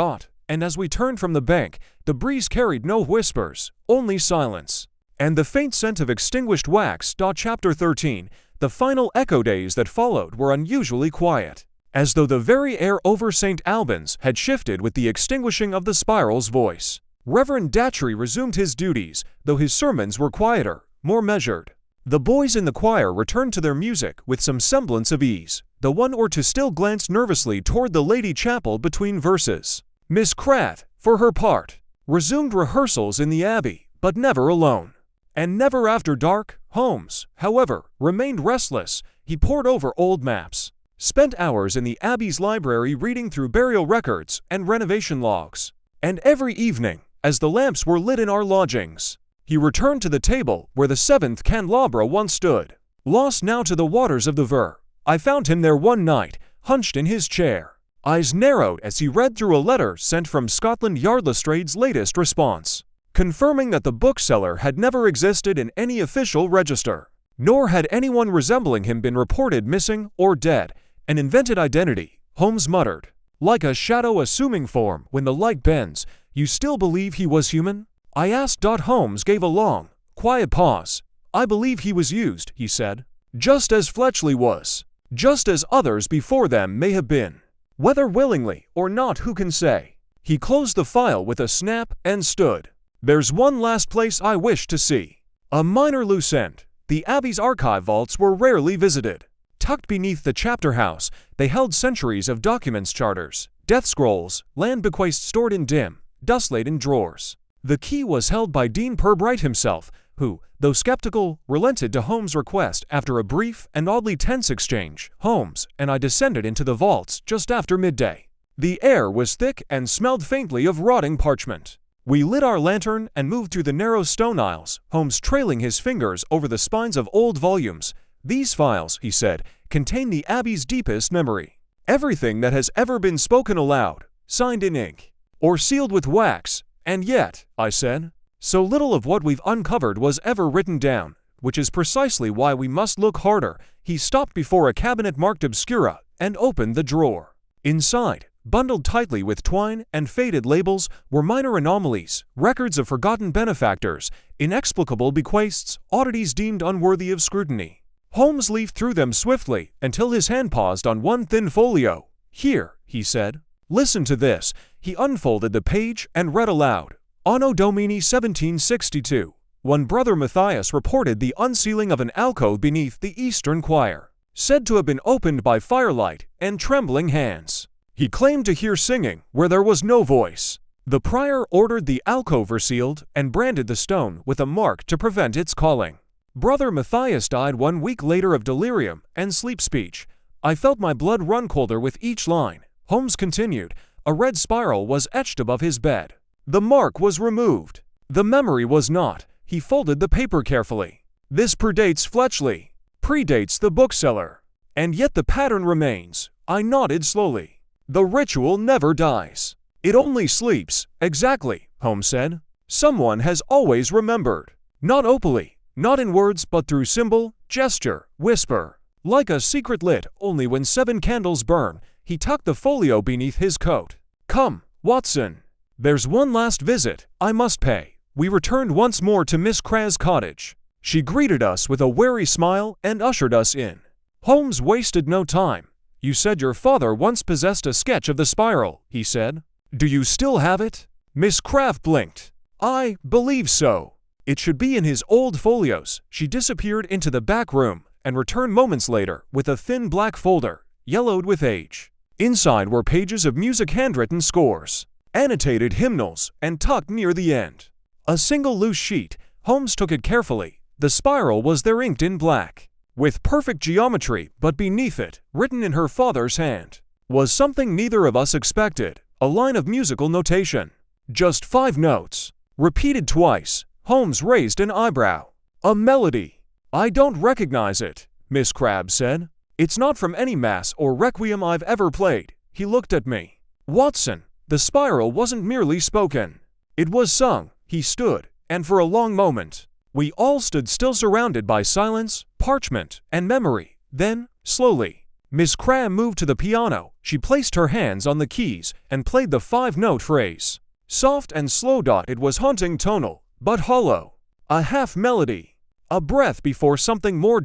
And as we turned from the bank, the breeze carried no whispers, only silence. And the faint scent of extinguished wax. Chapter 13. The final echo days that followed were unusually quiet, as though the very air over St. Albans had shifted with the extinguishing of the spiral's voice. Reverend Datchery resumed his duties, though his sermons were quieter, more measured. The boys in the choir returned to their music with some semblance of ease, though one or two still glanced nervously toward the Lady Chapel between verses. Miss Crabbe, for her part, resumed rehearsals in the abbey, but never alone. And never after dark. Holmes, however, remained restless. He pored over old maps, spent hours in the abbey's library reading through burial records and renovation logs. And every evening, as the lamps were lit in our lodgings, he returned to the table where the seventh candelabra once stood. Lost now to the waters of the Ver, I found him there one night, hunched in his chair, eyes narrowed as he read through a letter sent from Scotland Yard Lestrade's latest response, confirming that the bookseller had never existed in any official register, nor had anyone resembling him been reported missing or dead. An invented identity, Holmes muttered. Like a shadow assuming form when the light bends. You still believe he was human? I asked. Holmes gave a long, quiet pause. I believe he was used, he said. Just as Fletchley was. Just as others before them may have been. Whether willingly or not, who can say? He closed the file with a snap and stood. There's one last place I wish to see. A minor loose end. The abbey's archive vaults were rarely visited. Tucked beneath the chapter house, they held centuries of documents, charters, death scrolls, land bequests stored in dim, dust-laden drawers. The key was held by Dean Pirbright himself, who, though skeptical, relented to Holmes' request. After a brief and oddly tense exchange, Holmes and I descended into the vaults just after midday. The air was thick and smelled faintly of rotting parchment. We lit our lantern and moved through the narrow stone aisles, Holmes trailing his fingers over the spines of old volumes. These files, he said, contain the abbey's deepest memory. Everything that has ever been spoken aloud, signed in ink, or sealed with wax. And yet, I said, so little of what we've uncovered was ever written down, which is precisely why we must look harder. He stopped before a cabinet marked Obscura and opened the drawer. Inside, bundled tightly with twine and faded labels, were minor anomalies, records of forgotten benefactors, inexplicable bequests, oddities deemed unworthy of scrutiny. Holmes leafed through them swiftly until his hand paused on one thin folio. Here, he said. Listen to this. He unfolded the page and read aloud. Anno Domini 1762. One brother Matthias reported the unsealing of an alcove beneath the eastern choir, said to have been opened by firelight and trembling hands. He claimed to hear singing where there was no voice. The prior ordered the alcove resealed and branded the stone with a mark to prevent its calling. Brother Matthias died 1 week later of delirium and sleep speech. I felt my blood run colder with each line. Holmes continued. A red spiral was etched above his bed. The mark was removed. The memory was not. He folded the paper carefully. This predates Fletchley. Predates the bookseller. And yet the pattern remains. I nodded slowly. The ritual never dies. It only sleeps. Exactly, Holmes said. Someone has always remembered. Not opally, not in words but through symbol, gesture, whisper. Like a secret lit only when 7 candles burn, he tucked the folio beneath his coat. Come, Watson. There's one last visit I must pay. We returned once more to Miss Cra's cottage. She greeted us with a wary smile and ushered us in. Holmes wasted no time. You said your father once possessed a sketch of the spiral, he said. Do you still have it? Miss Craft blinked. I believe so. It should be in his old folios. She disappeared into the back room and returned moments later with a thin black folder, yellowed with age. Inside were pages of music handwritten scores, annotated hymnals, and tucked near the end. A single loose sheet. Holmes took it carefully. The spiral was there inked in black, with perfect geometry, but beneath it, written in her father's hand, was something neither of us expected, a line of musical notation. Just 5 notes. Repeated twice. Holmes raised an eyebrow. A melody. I don't recognize it, Miss Crabbe said. It's not from any mass or requiem I've ever played. He looked at me. Watson, the spiral wasn't merely spoken. It was sung. He stood, and for a long moment, we all stood still, surrounded by silence, parchment, and memory. Then, slowly, Miss Crabbe moved to the piano. She placed her hands on the keys and played the 5-note phrase. Soft and slow. It was haunting, tonal, but hollow. A half melody. A breath before something more.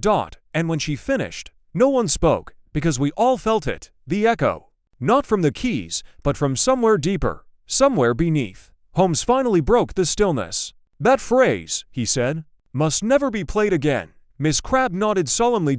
And when she finished, no one spoke, because we all felt it, the echo. Not from the keys, but from somewhere deeper, somewhere beneath. Holmes finally broke the stillness. That phrase, he said, must never be played again. Miss Crabbe nodded solemnly.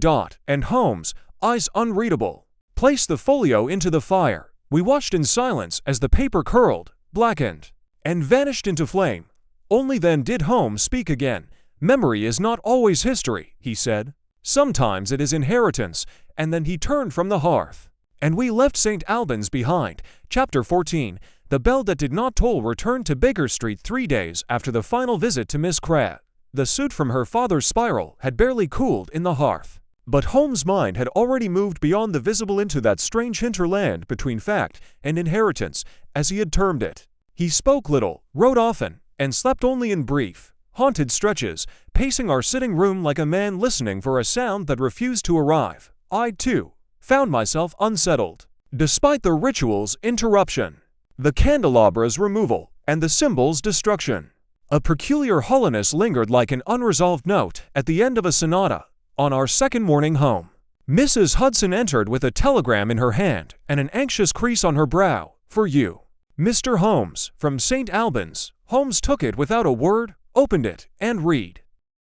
And Holmes, eyes unreadable, placed the folio into the fire. We watched in silence as the paper curled, blackened, and vanished into flame. Only then did Holmes speak again. Memory is not always history, he said. Sometimes it is inheritance. And then he turned from the hearth. And we left St. Albans behind. Chapter 14. The bell that did not toll returned to Baker Street 3 days after the final visit to Miss Crabbe. The soot from her father's spiral had barely cooled in the hearth. But Holmes' mind had already moved beyond the visible into that strange hinterland between fact and inheritance, as he had termed it. He spoke little, wrote often, and slept only in brief, haunted stretches, pacing our sitting room like a man listening for a sound that refused to arrive. I, too, found myself unsettled. Despite the ritual's interruption, the candelabra's removal, and the symbol's destruction, a peculiar hollowness lingered like an unresolved note at the end of a sonata. On our second morning home, Mrs. Hudson entered with a telegram in her hand and an anxious crease on her brow. For you, Mr. Holmes, from St. Albans. Holmes took it without a word, opened it, and read.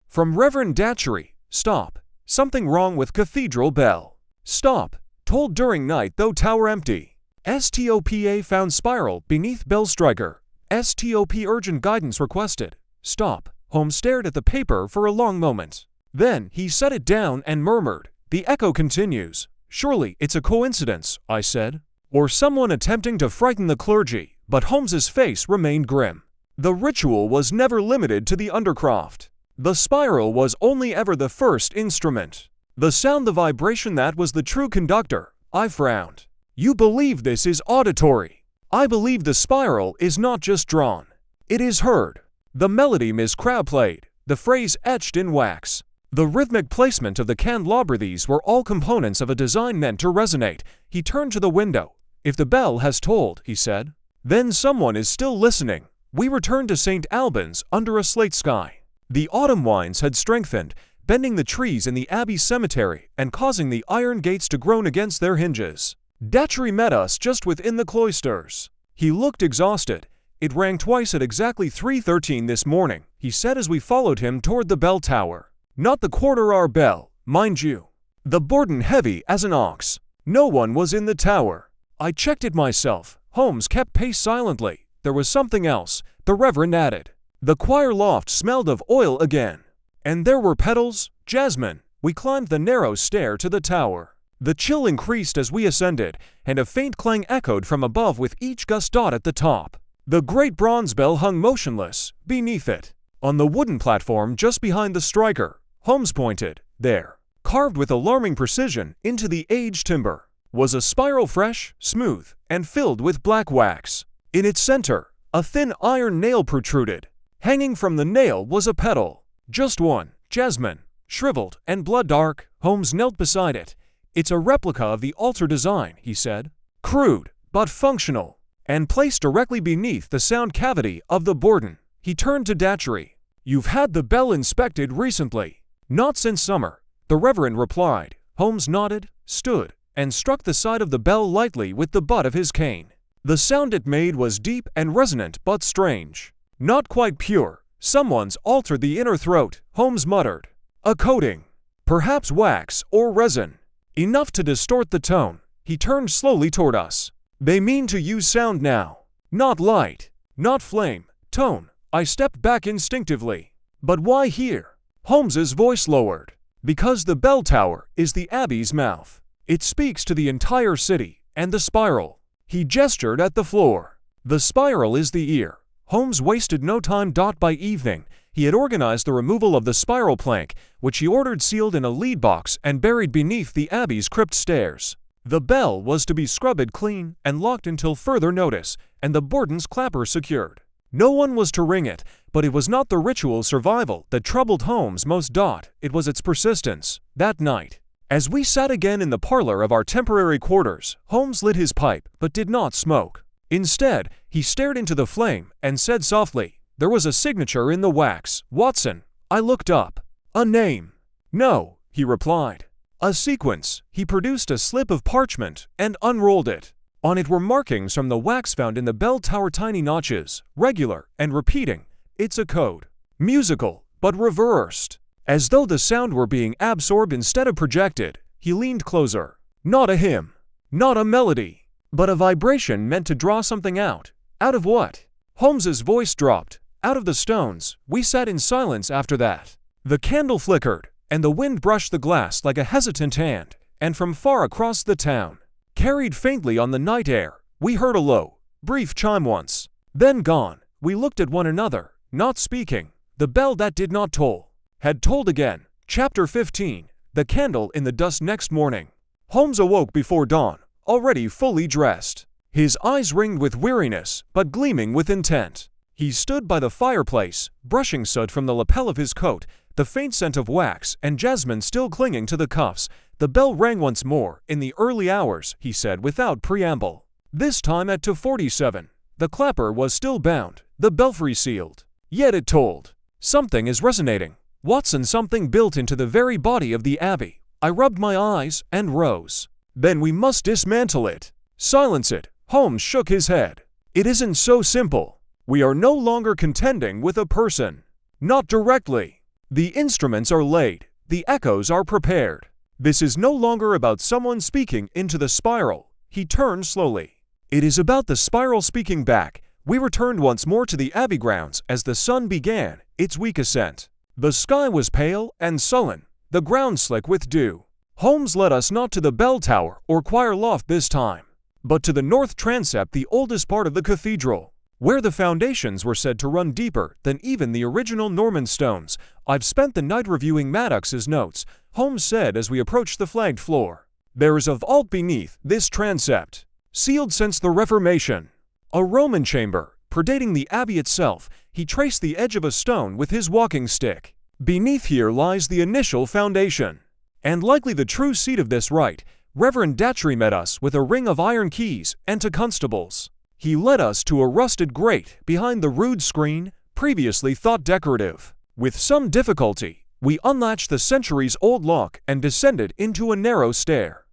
From Reverend Datchery. Stop. Something wrong with cathedral bell. Stop. Told during night though tower empty. STOPA found spiral beneath bell striker. STOP urgent guidance requested. Stop. Holmes stared at the paper for a long moment. Then he set it down and murmured. The echo continues. Surely it's a coincidence, I said. Or someone attempting to frighten the clergy, but Holmes's face remained grim. The ritual was never limited to the undercroft. The spiral was only ever the first instrument. The sound, the vibration, that was the true conductor. I frowned. You believe this is auditory. I believe the spiral is not just drawn. It is heard. The melody Miss Crabbe played, the phrase etched in wax, the rhythmic placement of the candelabra, these were all components of a design meant to resonate. He turned to the window. If the bell has tolled, he said, then someone is still listening. We returned to St. Albans under a slate sky. The autumn winds had strengthened, bending the trees in the Abbey cemetery and causing the iron gates to groan against their hinges. Datchery met us just within the cloisters. He looked exhausted. It rang twice at exactly 3:13 this morning, he said as we followed him toward the bell tower. Not the quarter-hour bell, mind you. The bourdon heavy as an ox. No one was in the tower. I checked it myself. Holmes kept pace silently. There was something else, the Reverend added. The choir loft smelled of oil again. And there were petals, jasmine. We climbed the narrow stair to the tower. The chill increased as we ascended, and a faint clang echoed from above with each gust at the top. The great bronze bell hung motionless beneath it. On the wooden platform just behind the striker, Holmes pointed. There, carved with alarming precision into the aged timber, was a spiral fresh, smooth, and filled with black wax. In its center, a thin iron nail protruded. Hanging from the nail was a petal. Just one, jasmine, shriveled and blood-dark. Holmes knelt beside it. "It's a replica of the altar design," he said. "Crude, but functional, and placed directly beneath the sound cavity of the Borden." He turned to Datchery. "You've had the bell inspected recently?" "Not since summer," the Reverend replied. Holmes nodded, stood, and struck the side of the bell lightly with the butt of his cane. The sound it made was deep and resonant but strange. "Not quite pure. Someone's altered the inner throat," Holmes muttered. "A coating. Perhaps wax or resin. Enough to distort the tone." He turned slowly toward us. "They mean to use sound now. Not light. Not flame. Tone." I stepped back instinctively. "But why here?" Holmes's voice lowered. "Because the bell tower is the Abbey's mouth. It speaks to the entire city, and the spiral." He gestured at the floor. "The spiral is the ear." Holmes wasted no time. By evening, he had organized the removal of the spiral plank, which he ordered sealed in a lead box and buried beneath the Abbey's crypt stairs. The bell was to be scrubbed clean and locked until further notice, and the Borden's clapper secured. No one was to ring it, but it was not the ritual survival that troubled Holmes most. It was its persistence. That night, as we sat again in the parlor of our temporary quarters, Holmes lit his pipe but did not smoke. Instead, he stared into the flame and said softly, "There was a signature in the wax, Watson." I looked up. "A name?" "No," he replied. "A sequence." He produced a slip of parchment and unrolled it. On it were markings from the wax found in the bell tower, tiny notches, regular and repeating. "It's a code. Musical, but reversed." As though the sound were being absorbed instead of projected, he leaned closer. "Not a hymn. Not a melody. But a vibration meant to draw something out." "Out of what?" Holmes's voice dropped. "Out of the stones." We sat in silence after that. The candle flickered, and the wind brushed the glass like a hesitant hand, and from far across the town, carried faintly on the night air, we heard a low, brief chime once, then gone. We looked at one another, not speaking. The bell that did not toll had tolled again. Chapter 15. The candle in the dust. Next morning, Holmes awoke before dawn, already fully dressed. His eyes ringed with weariness, but gleaming with intent. He stood by the fireplace, brushing soot from the lapel of his coat, the faint scent of wax and jasmine still clinging to the cuffs. "The bell rang once more in the early hours," he said without preamble. "This time at 2:47. The clapper was still bound, the belfry sealed. Yet it tolled. Something is resonating. Watson, something built into the very body of the Abbey." I rubbed my eyes and rose. "Then we must dismantle it. Silence it." Holmes shook his head. "It isn't so simple. We are no longer contending with a person. Not directly. The instruments are laid. The echoes are prepared. This is no longer about someone speaking into the spiral." He turned slowly. "It is about the spiral speaking back." We returned once more to the Abbey grounds as the sun began its weak ascent. The sky was pale and sullen, the ground slick with dew. Holmes led us not to the bell tower or choir loft this time, but to the north transept, the oldest part of the cathedral, where the foundations were said to run deeper than even the original Norman stones. "I've spent the night reviewing Maddox's notes," Holmes said as we approached the flagged floor. "There is a vault beneath this transept, sealed since the Reformation. A Roman chamber, predating the Abbey itself." He traced the edge of a stone with his walking stick. "Beneath here lies the initial foundation, and likely the true seat of this rite." Reverend Datchery met us with a ring of iron keys and two constables. He led us to a rusted grate behind the rude screen, previously thought decorative. With some difficulty, we unlatched the centuries-old lock and descended into a narrow stair.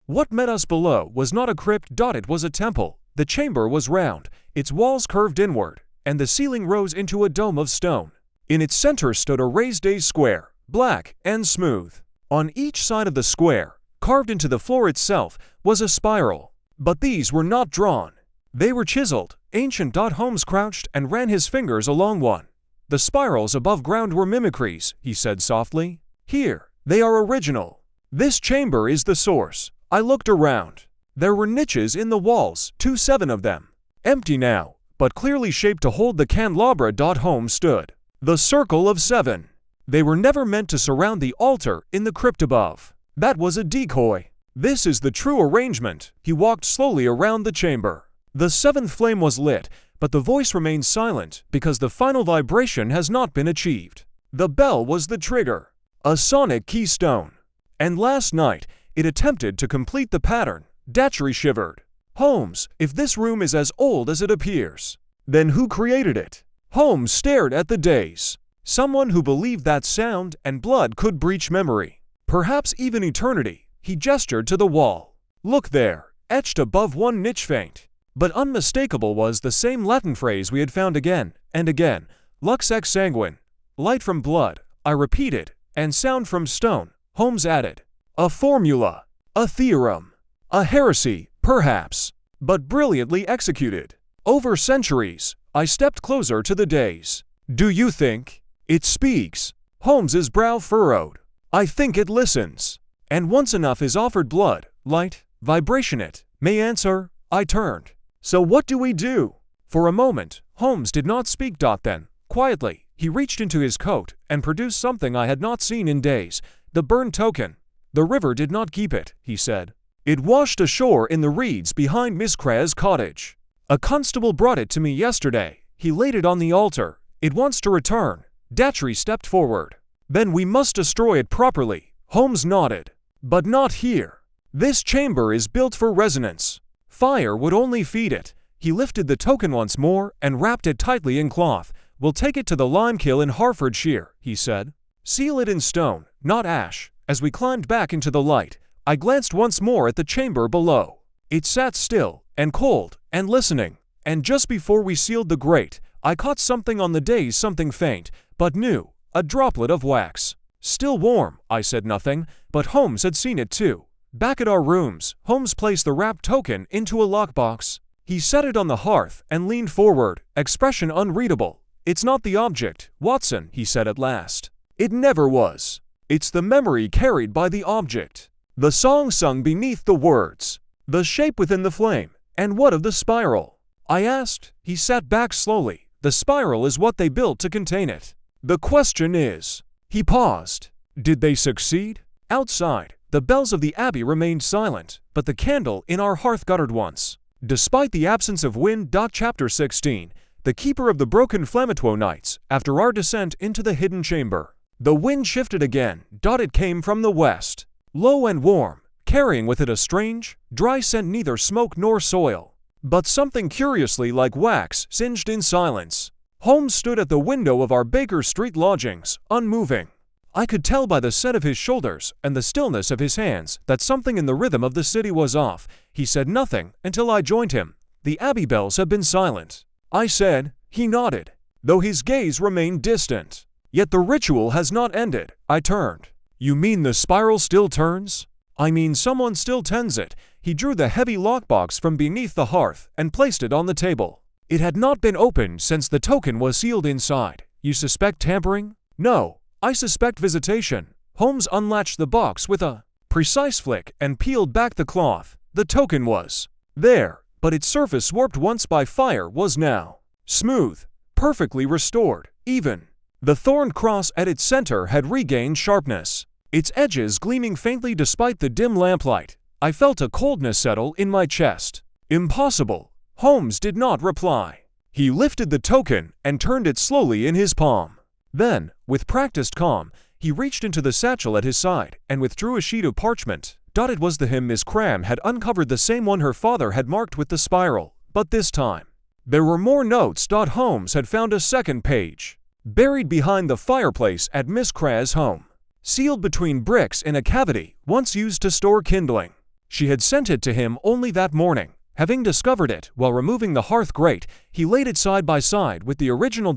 What met us below was not a crypt. It was a temple. The chamber was round, its walls curved inward, and the ceiling rose into a dome of stone. In its center stood a raised dais square, black and smooth. On each side of the square, carved into the floor itself, was a spiral. But these were not drawn. They were chiseled, ancient. Holmes crouched and ran his fingers along one. "The spirals above ground were mimicries," he said softly. "Here, they are original. This chamber is the source. I looked around. There were niches in the walls, 7 of them. Empty now, but clearly shaped to hold the candelabra. Holmes stood. The circle of 7. They were never meant to surround the altar in the crypt above. That was a decoy. This is the true arrangement. He walked slowly around the chamber. The 7th flame was lit, but the voice remained silent because the final vibration has not been achieved. The bell was the trigger, a sonic keystone. And last night, it attempted to complete the pattern. Datchery shivered. Holmes, if this room is as old as it appears, then who created it? Holmes stared at the days. Someone who believed that sound and blood could breach memory, perhaps even eternity. He gestured to the wall. Look there, etched above one niche faint, but unmistakable was the same Latin phrase we had found again and again. Lux ex sanguine. Light from blood, I repeated, and sound from stone, Holmes added. A formula, a theorem, a heresy, perhaps, but brilliantly executed. Over centuries, I stepped closer to the days. Do you think it speaks? Holmes's brow furrowed. I think it listens. And once enough is offered, blood, light, vibration, it may answer. I turned. So what do we do? For a moment, Holmes did not speak. Then, quietly, he reached into his coat and produced something I had not seen in days. The burned token. The river did not keep it, he said. It washed ashore in the reeds behind Miss Cra's cottage. A constable brought it to me yesterday. He laid it on the altar. It wants to return. Datchery stepped forward. Then we must destroy it properly. Holmes nodded. But not here. This chamber is built for resonance. Fire would only feed it. He lifted the token once more and wrapped it tightly in cloth. We'll take it to the lime kiln in Hertfordshire, he said. Seal it in stone, not ash. As we climbed back into the light, I glanced once more at the chamber below. It sat still and cold and listening. And just before we sealed the grate, I caught something on the days, something faint, but new, a droplet of wax. Still warm, I said nothing, but Holmes had seen it too. Back at our rooms, Holmes placed the wrapped token into a lockbox. He set it on the hearth and leaned forward, expression unreadable. It's not the object, Watson, he said at last. It never was. It's the memory carried by the object. The song sung beneath the words. The shape within the flame. And what of the spiral? I asked. He sat back slowly. The spiral is what they built to contain it. The question is... He paused. Did they succeed? Outside, the bells of the abbey remained silent, but the candle in our hearth guttered once. Despite the absence of wind. Chapter 16. The keeper of the broken flammetaux nights, after our descent into the hidden chamber. The wind shifted again. It came from the west. Low and warm, carrying with it a strange, dry scent, neither smoke nor soil, but something curiously like wax singed in silence. Holmes stood at the window of our Baker Street lodgings, unmoving. I could tell by the set of his shoulders and the stillness of his hands that something in the rhythm of the city was off. He said nothing until I joined him. The abbey bells have been silent, I said. He nodded, though his gaze remained distant. Yet the ritual has not ended. I turned. You mean the spiral still turns? I mean someone still tends it. He drew the heavy lockbox from beneath the hearth and placed it on the table. It had not been opened since the token was sealed inside. You suspect tampering? No, I suspect visitation. Holmes unlatched the box with a precise flick and peeled back the cloth. The token was there, but its surface, warped once by fire, was now smooth, perfectly restored, even. The thorned cross at its center had regained sharpness, its edges gleaming faintly despite the dim lamplight. I felt a coldness settle in my chest. Impossible. Holmes did not reply. He lifted the token and turned it slowly in his palm. Then, with practiced calm, he reached into the satchel at his side and withdrew a sheet of parchment. It was the hymn Miss Cram had uncovered, the same one her father had marked with the spiral, but this time there were more notes. Holmes had found a second page, buried behind the fireplace at Miss Cra's home, sealed between bricks in a cavity once used to store kindling. She had sent it to him only that morning. Having discovered it while removing the hearth grate, he laid it side by side with the original.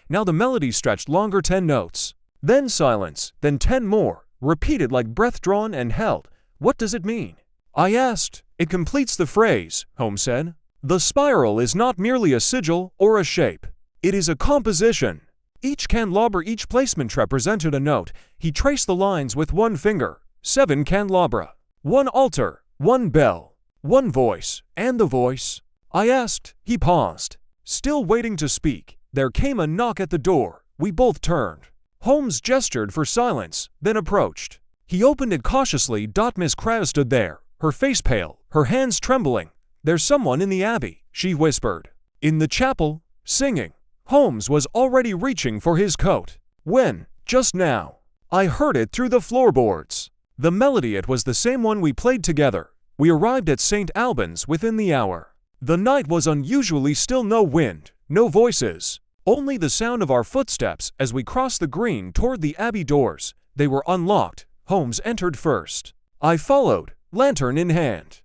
Now the melody stretched longer, 10 notes. Then silence, then 10 more, repeated like breath drawn and held. What does it mean? I asked. It completes the phrase, Holmes said. The spiral is not merely a sigil or a shape. It is a composition. Each candelabra, each placement represented a note. He traced the lines with one finger. 7 candelabra. 1 altar. One bell, one voice, and the voice. I asked. He paused. Still waiting to speak, there came a knock at the door. We both turned. Holmes gestured for silence, then approached. He opened it cautiously. Miss Krause stood there, her face pale, her hands trembling. "There's someone in the Abbey," she whispered. "In the chapel, singing." Holmes was already reaching for his coat. When, just now, I heard it through the floorboards. The melody, it was the same one we played together. We arrived at St. Albans within the hour. The night was unusually still, no wind, no voices, only the sound of our footsteps as we crossed the green toward the Abbey doors. They were unlocked. Holmes entered first. I followed, lantern in hand.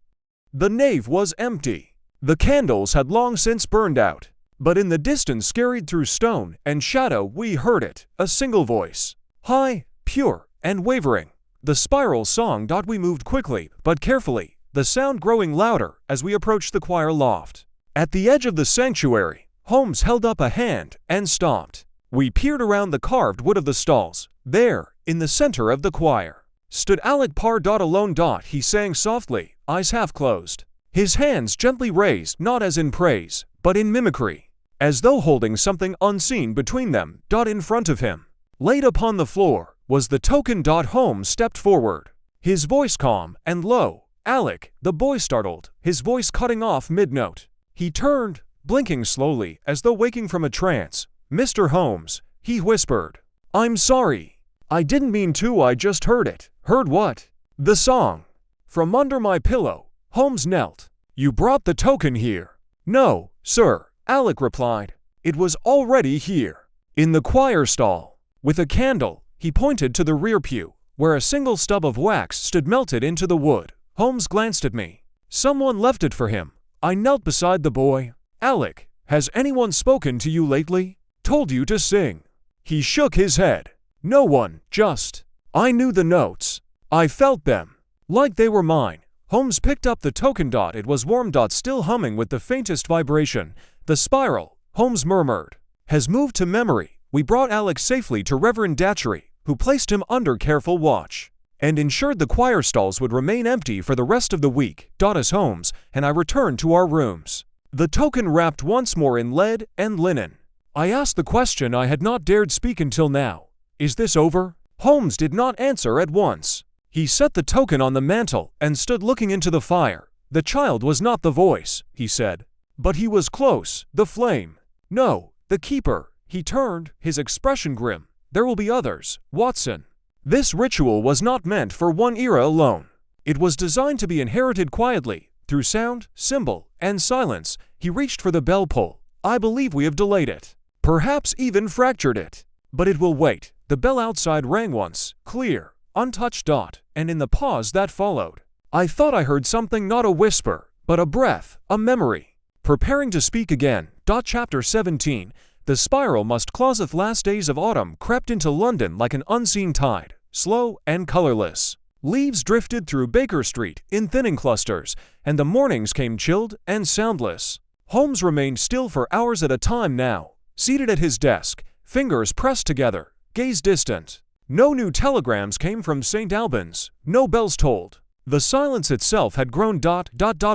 The nave was empty. The candles had long since burned out. But in the distance, scurried through stone and shadow, we heard it, a single voice. High, pure, and wavering. The spiral song. We moved quickly, but carefully, the sound growing louder as we approached the choir loft. At the edge of the sanctuary, Holmes held up a hand and stopped. We peered around the carved wood of the stalls. There, in the center of the choir, stood Alec Parr. Alone. He sang softly, eyes half closed. His hands gently raised, not as in praise, but in mimicry, as though holding something unseen between them. In front of him, laid upon the floor, was the token. Holmes stepped forward, his voice calm and low. "Alec," the boy startled, his voice cutting off mid-note. He turned, blinking slowly, as though waking from a trance. "Mr. Holmes," he whispered. "I'm sorry. I didn't mean to. I just heard it." "Heard what?" "The song." From under my pillow, Holmes knelt. "You brought the token here?" "No, sir," Alec replied. "It was already here, in the choir stall." With a candle, he pointed to the rear pew, where a single stub of wax stood melted into the wood. Holmes glanced at me. "Someone left it for him." I knelt beside the boy. "Alec, has anyone spoken to you lately? Told you to sing?" He shook his head. "No one, just." I knew the notes. I felt them, like they were mine. Holmes picked up the token. It was warm. Still humming with the faintest vibration. "The spiral," Holmes murmured, "has moved to memory." We brought Alec safely to Reverend Datchery, who placed him under careful watch, and ensured the choir stalls would remain empty for the rest of the week. As Holmes and I returned to our rooms, the token wrapped once more in lead and linen, I asked the question I had not dared speak until now. "Is this over?" Holmes did not answer at once. He set the token on the mantel and stood looking into the fire. "The child was not the voice," he said, "but he was close, the flame. No, the keeper." He turned, his expression grim. "There will be others, Watson. This ritual was not meant for one era alone. It was designed to be inherited quietly, through sound, symbol, and silence." He reached for the bell pull. "I believe we have delayed it, perhaps even fractured it. But it will wait." The bell outside rang once, clear, untouched. And in the pause that followed, I thought I heard something, not a whisper, but a breath, a memory, preparing to speak again. Chapter 17. The spiral must closeth. Last days of autumn crept into London like an unseen tide, slow and colorless. Leaves drifted through Baker Street in thinning clusters, and the mornings came chilled and soundless. Holmes remained still for hours at a time now, seated at his desk, fingers pressed together, gaze distant. No new telegrams came from St. Albans, no bells tolled. The silence itself had grown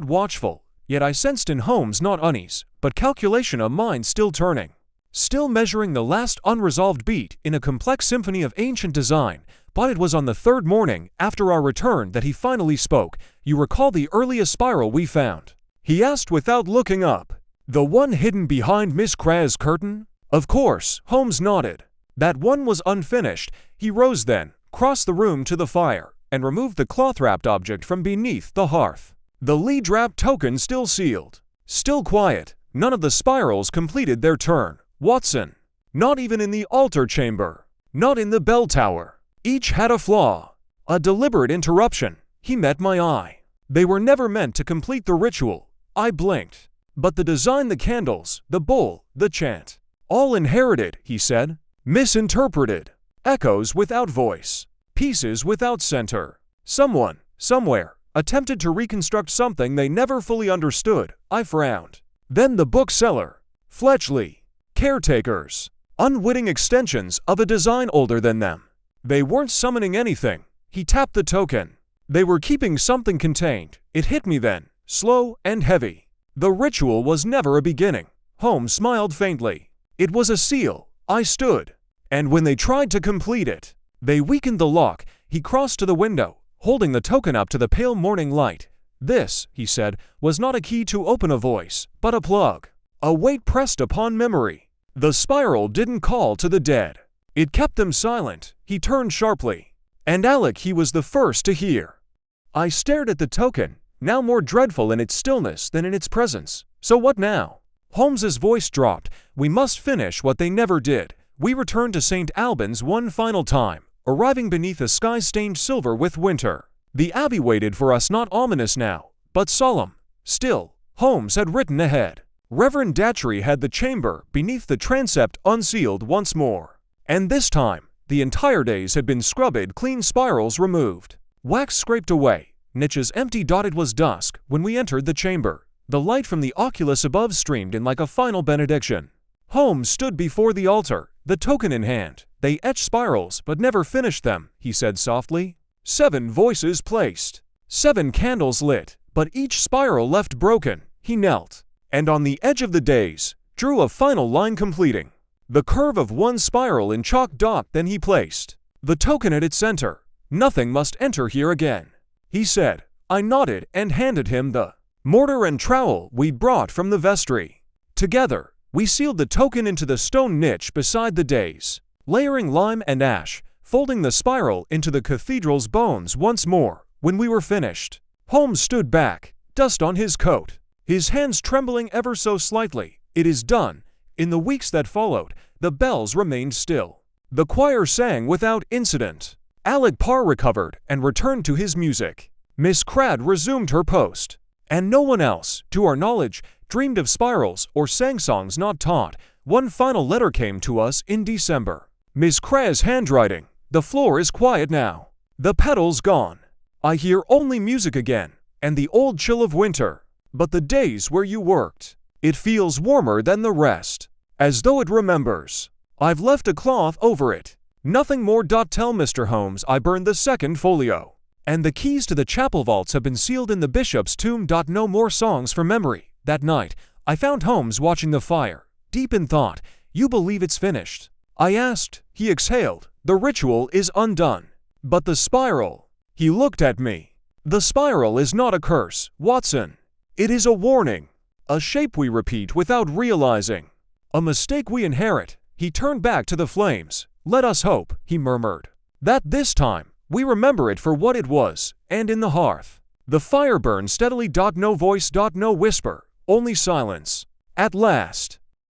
watchful, yet I sensed in Holmes not unease, but calculation, a mind still turning, still measuring the last unresolved beat in a complex symphony of ancient design. But it was on the third morning after our return that he finally spoke. "You recall the earliest spiral we found?" he asked without looking up. "The one hidden behind Miss Krause's curtain?" "Of course," Holmes nodded. "That one was unfinished." He rose then, crossed the room to the fire, and removed the cloth-wrapped object from beneath the hearth. The lead-wrapped token still sealed, still quiet. None of the spirals completed their turn, Watson. Not even in the altar chamber, not in the bell tower. Each had a flaw, a deliberate interruption. He met my eye. They were never meant to complete the ritual. I blinked. But the design, the candles, the bowl, the chant, all inherited, he said. Misinterpreted. Echoes without voice. Pieces without center. Someone, somewhere, attempted to reconstruct something they never fully understood. I frowned. Then the bookseller. Fletchley. Caretakers. Unwitting extensions of a design older than them. They weren't summoning anything. He tapped the token. They were keeping something contained. It hit me then, slow and heavy. The ritual was never a beginning. Holmes smiled faintly. It was a seal. I stood. And when they tried to complete it, they weakened the lock. He crossed to the window, holding the token up to the pale morning light. This, he said, was not a key to open a voice, but a plug. A weight pressed upon memory. The spiral didn't call to the dead. It kept them silent. He turned sharply. And Alec he was the first to hear. I stared at the token, now more dreadful in its stillness than in its presence. So what now? Holmes's voice dropped. We must finish what they never did. We returned to St. Albans one final time, arriving beneath a sky stained silver with winter. The abbey waited for us, not ominous now, but solemn. Still, Holmes had written ahead. Reverend Datchery had the chamber beneath the transept unsealed once more. And this time, the entire days had been scrubbed, clean spirals removed. Wax scraped away, niches empty. It was dusk when we entered the chamber. The light from the oculus above streamed in like a final benediction. Holmes stood before the altar, the token in hand. They etched spirals but never finished them, he said softly. 7 voices placed. 7 candles lit, but each spiral left broken. He knelt, and on the edge of the days, drew a final line completing the curve of one spiral in chalk. Then he placed the token at its center. Nothing must enter here again, he said. I nodded and handed him the mortar and trowel we'd brought from the vestry. Together, we sealed the token into the stone niche beside the days, layering lime and ash, folding the spiral into the cathedral's bones once more. When we were finished, Holmes stood back, dust on his coat, his hands trembling ever so slightly. It is done. In the weeks that followed, the bells remained still. The choir sang without incident. Alec Parr recovered and returned to his music. Miss Cradd resumed her post. And no one else, to our knowledge, dreamed of spirals or sang songs not taught. One final letter came to us in December. Miss Cradd's handwriting. The floor is quiet now. The petals gone. I hear only music again, and the old chill of winter. But the days where you worked, it feels warmer than the rest, as though it remembers. I've left a cloth over it. Nothing more. Tell Mr. Holmes I burned the second folio, and the keys to the chapel vaults have been sealed in the bishop's tomb. No more songs for memory. That night, I found Holmes watching the fire, deep in thought. You believe it's finished? I asked. He exhaled. The ritual is undone. But the spiral. He looked at me. The spiral is not a curse, Watson. It is a warning. A shape we repeat without realizing. A mistake we inherit. He turned back to the flames. Let us hope, he murmured, that this time we remember it for what it was, and in the hearth. The fire burned steadily. No voice, no whisper, only silence. At last,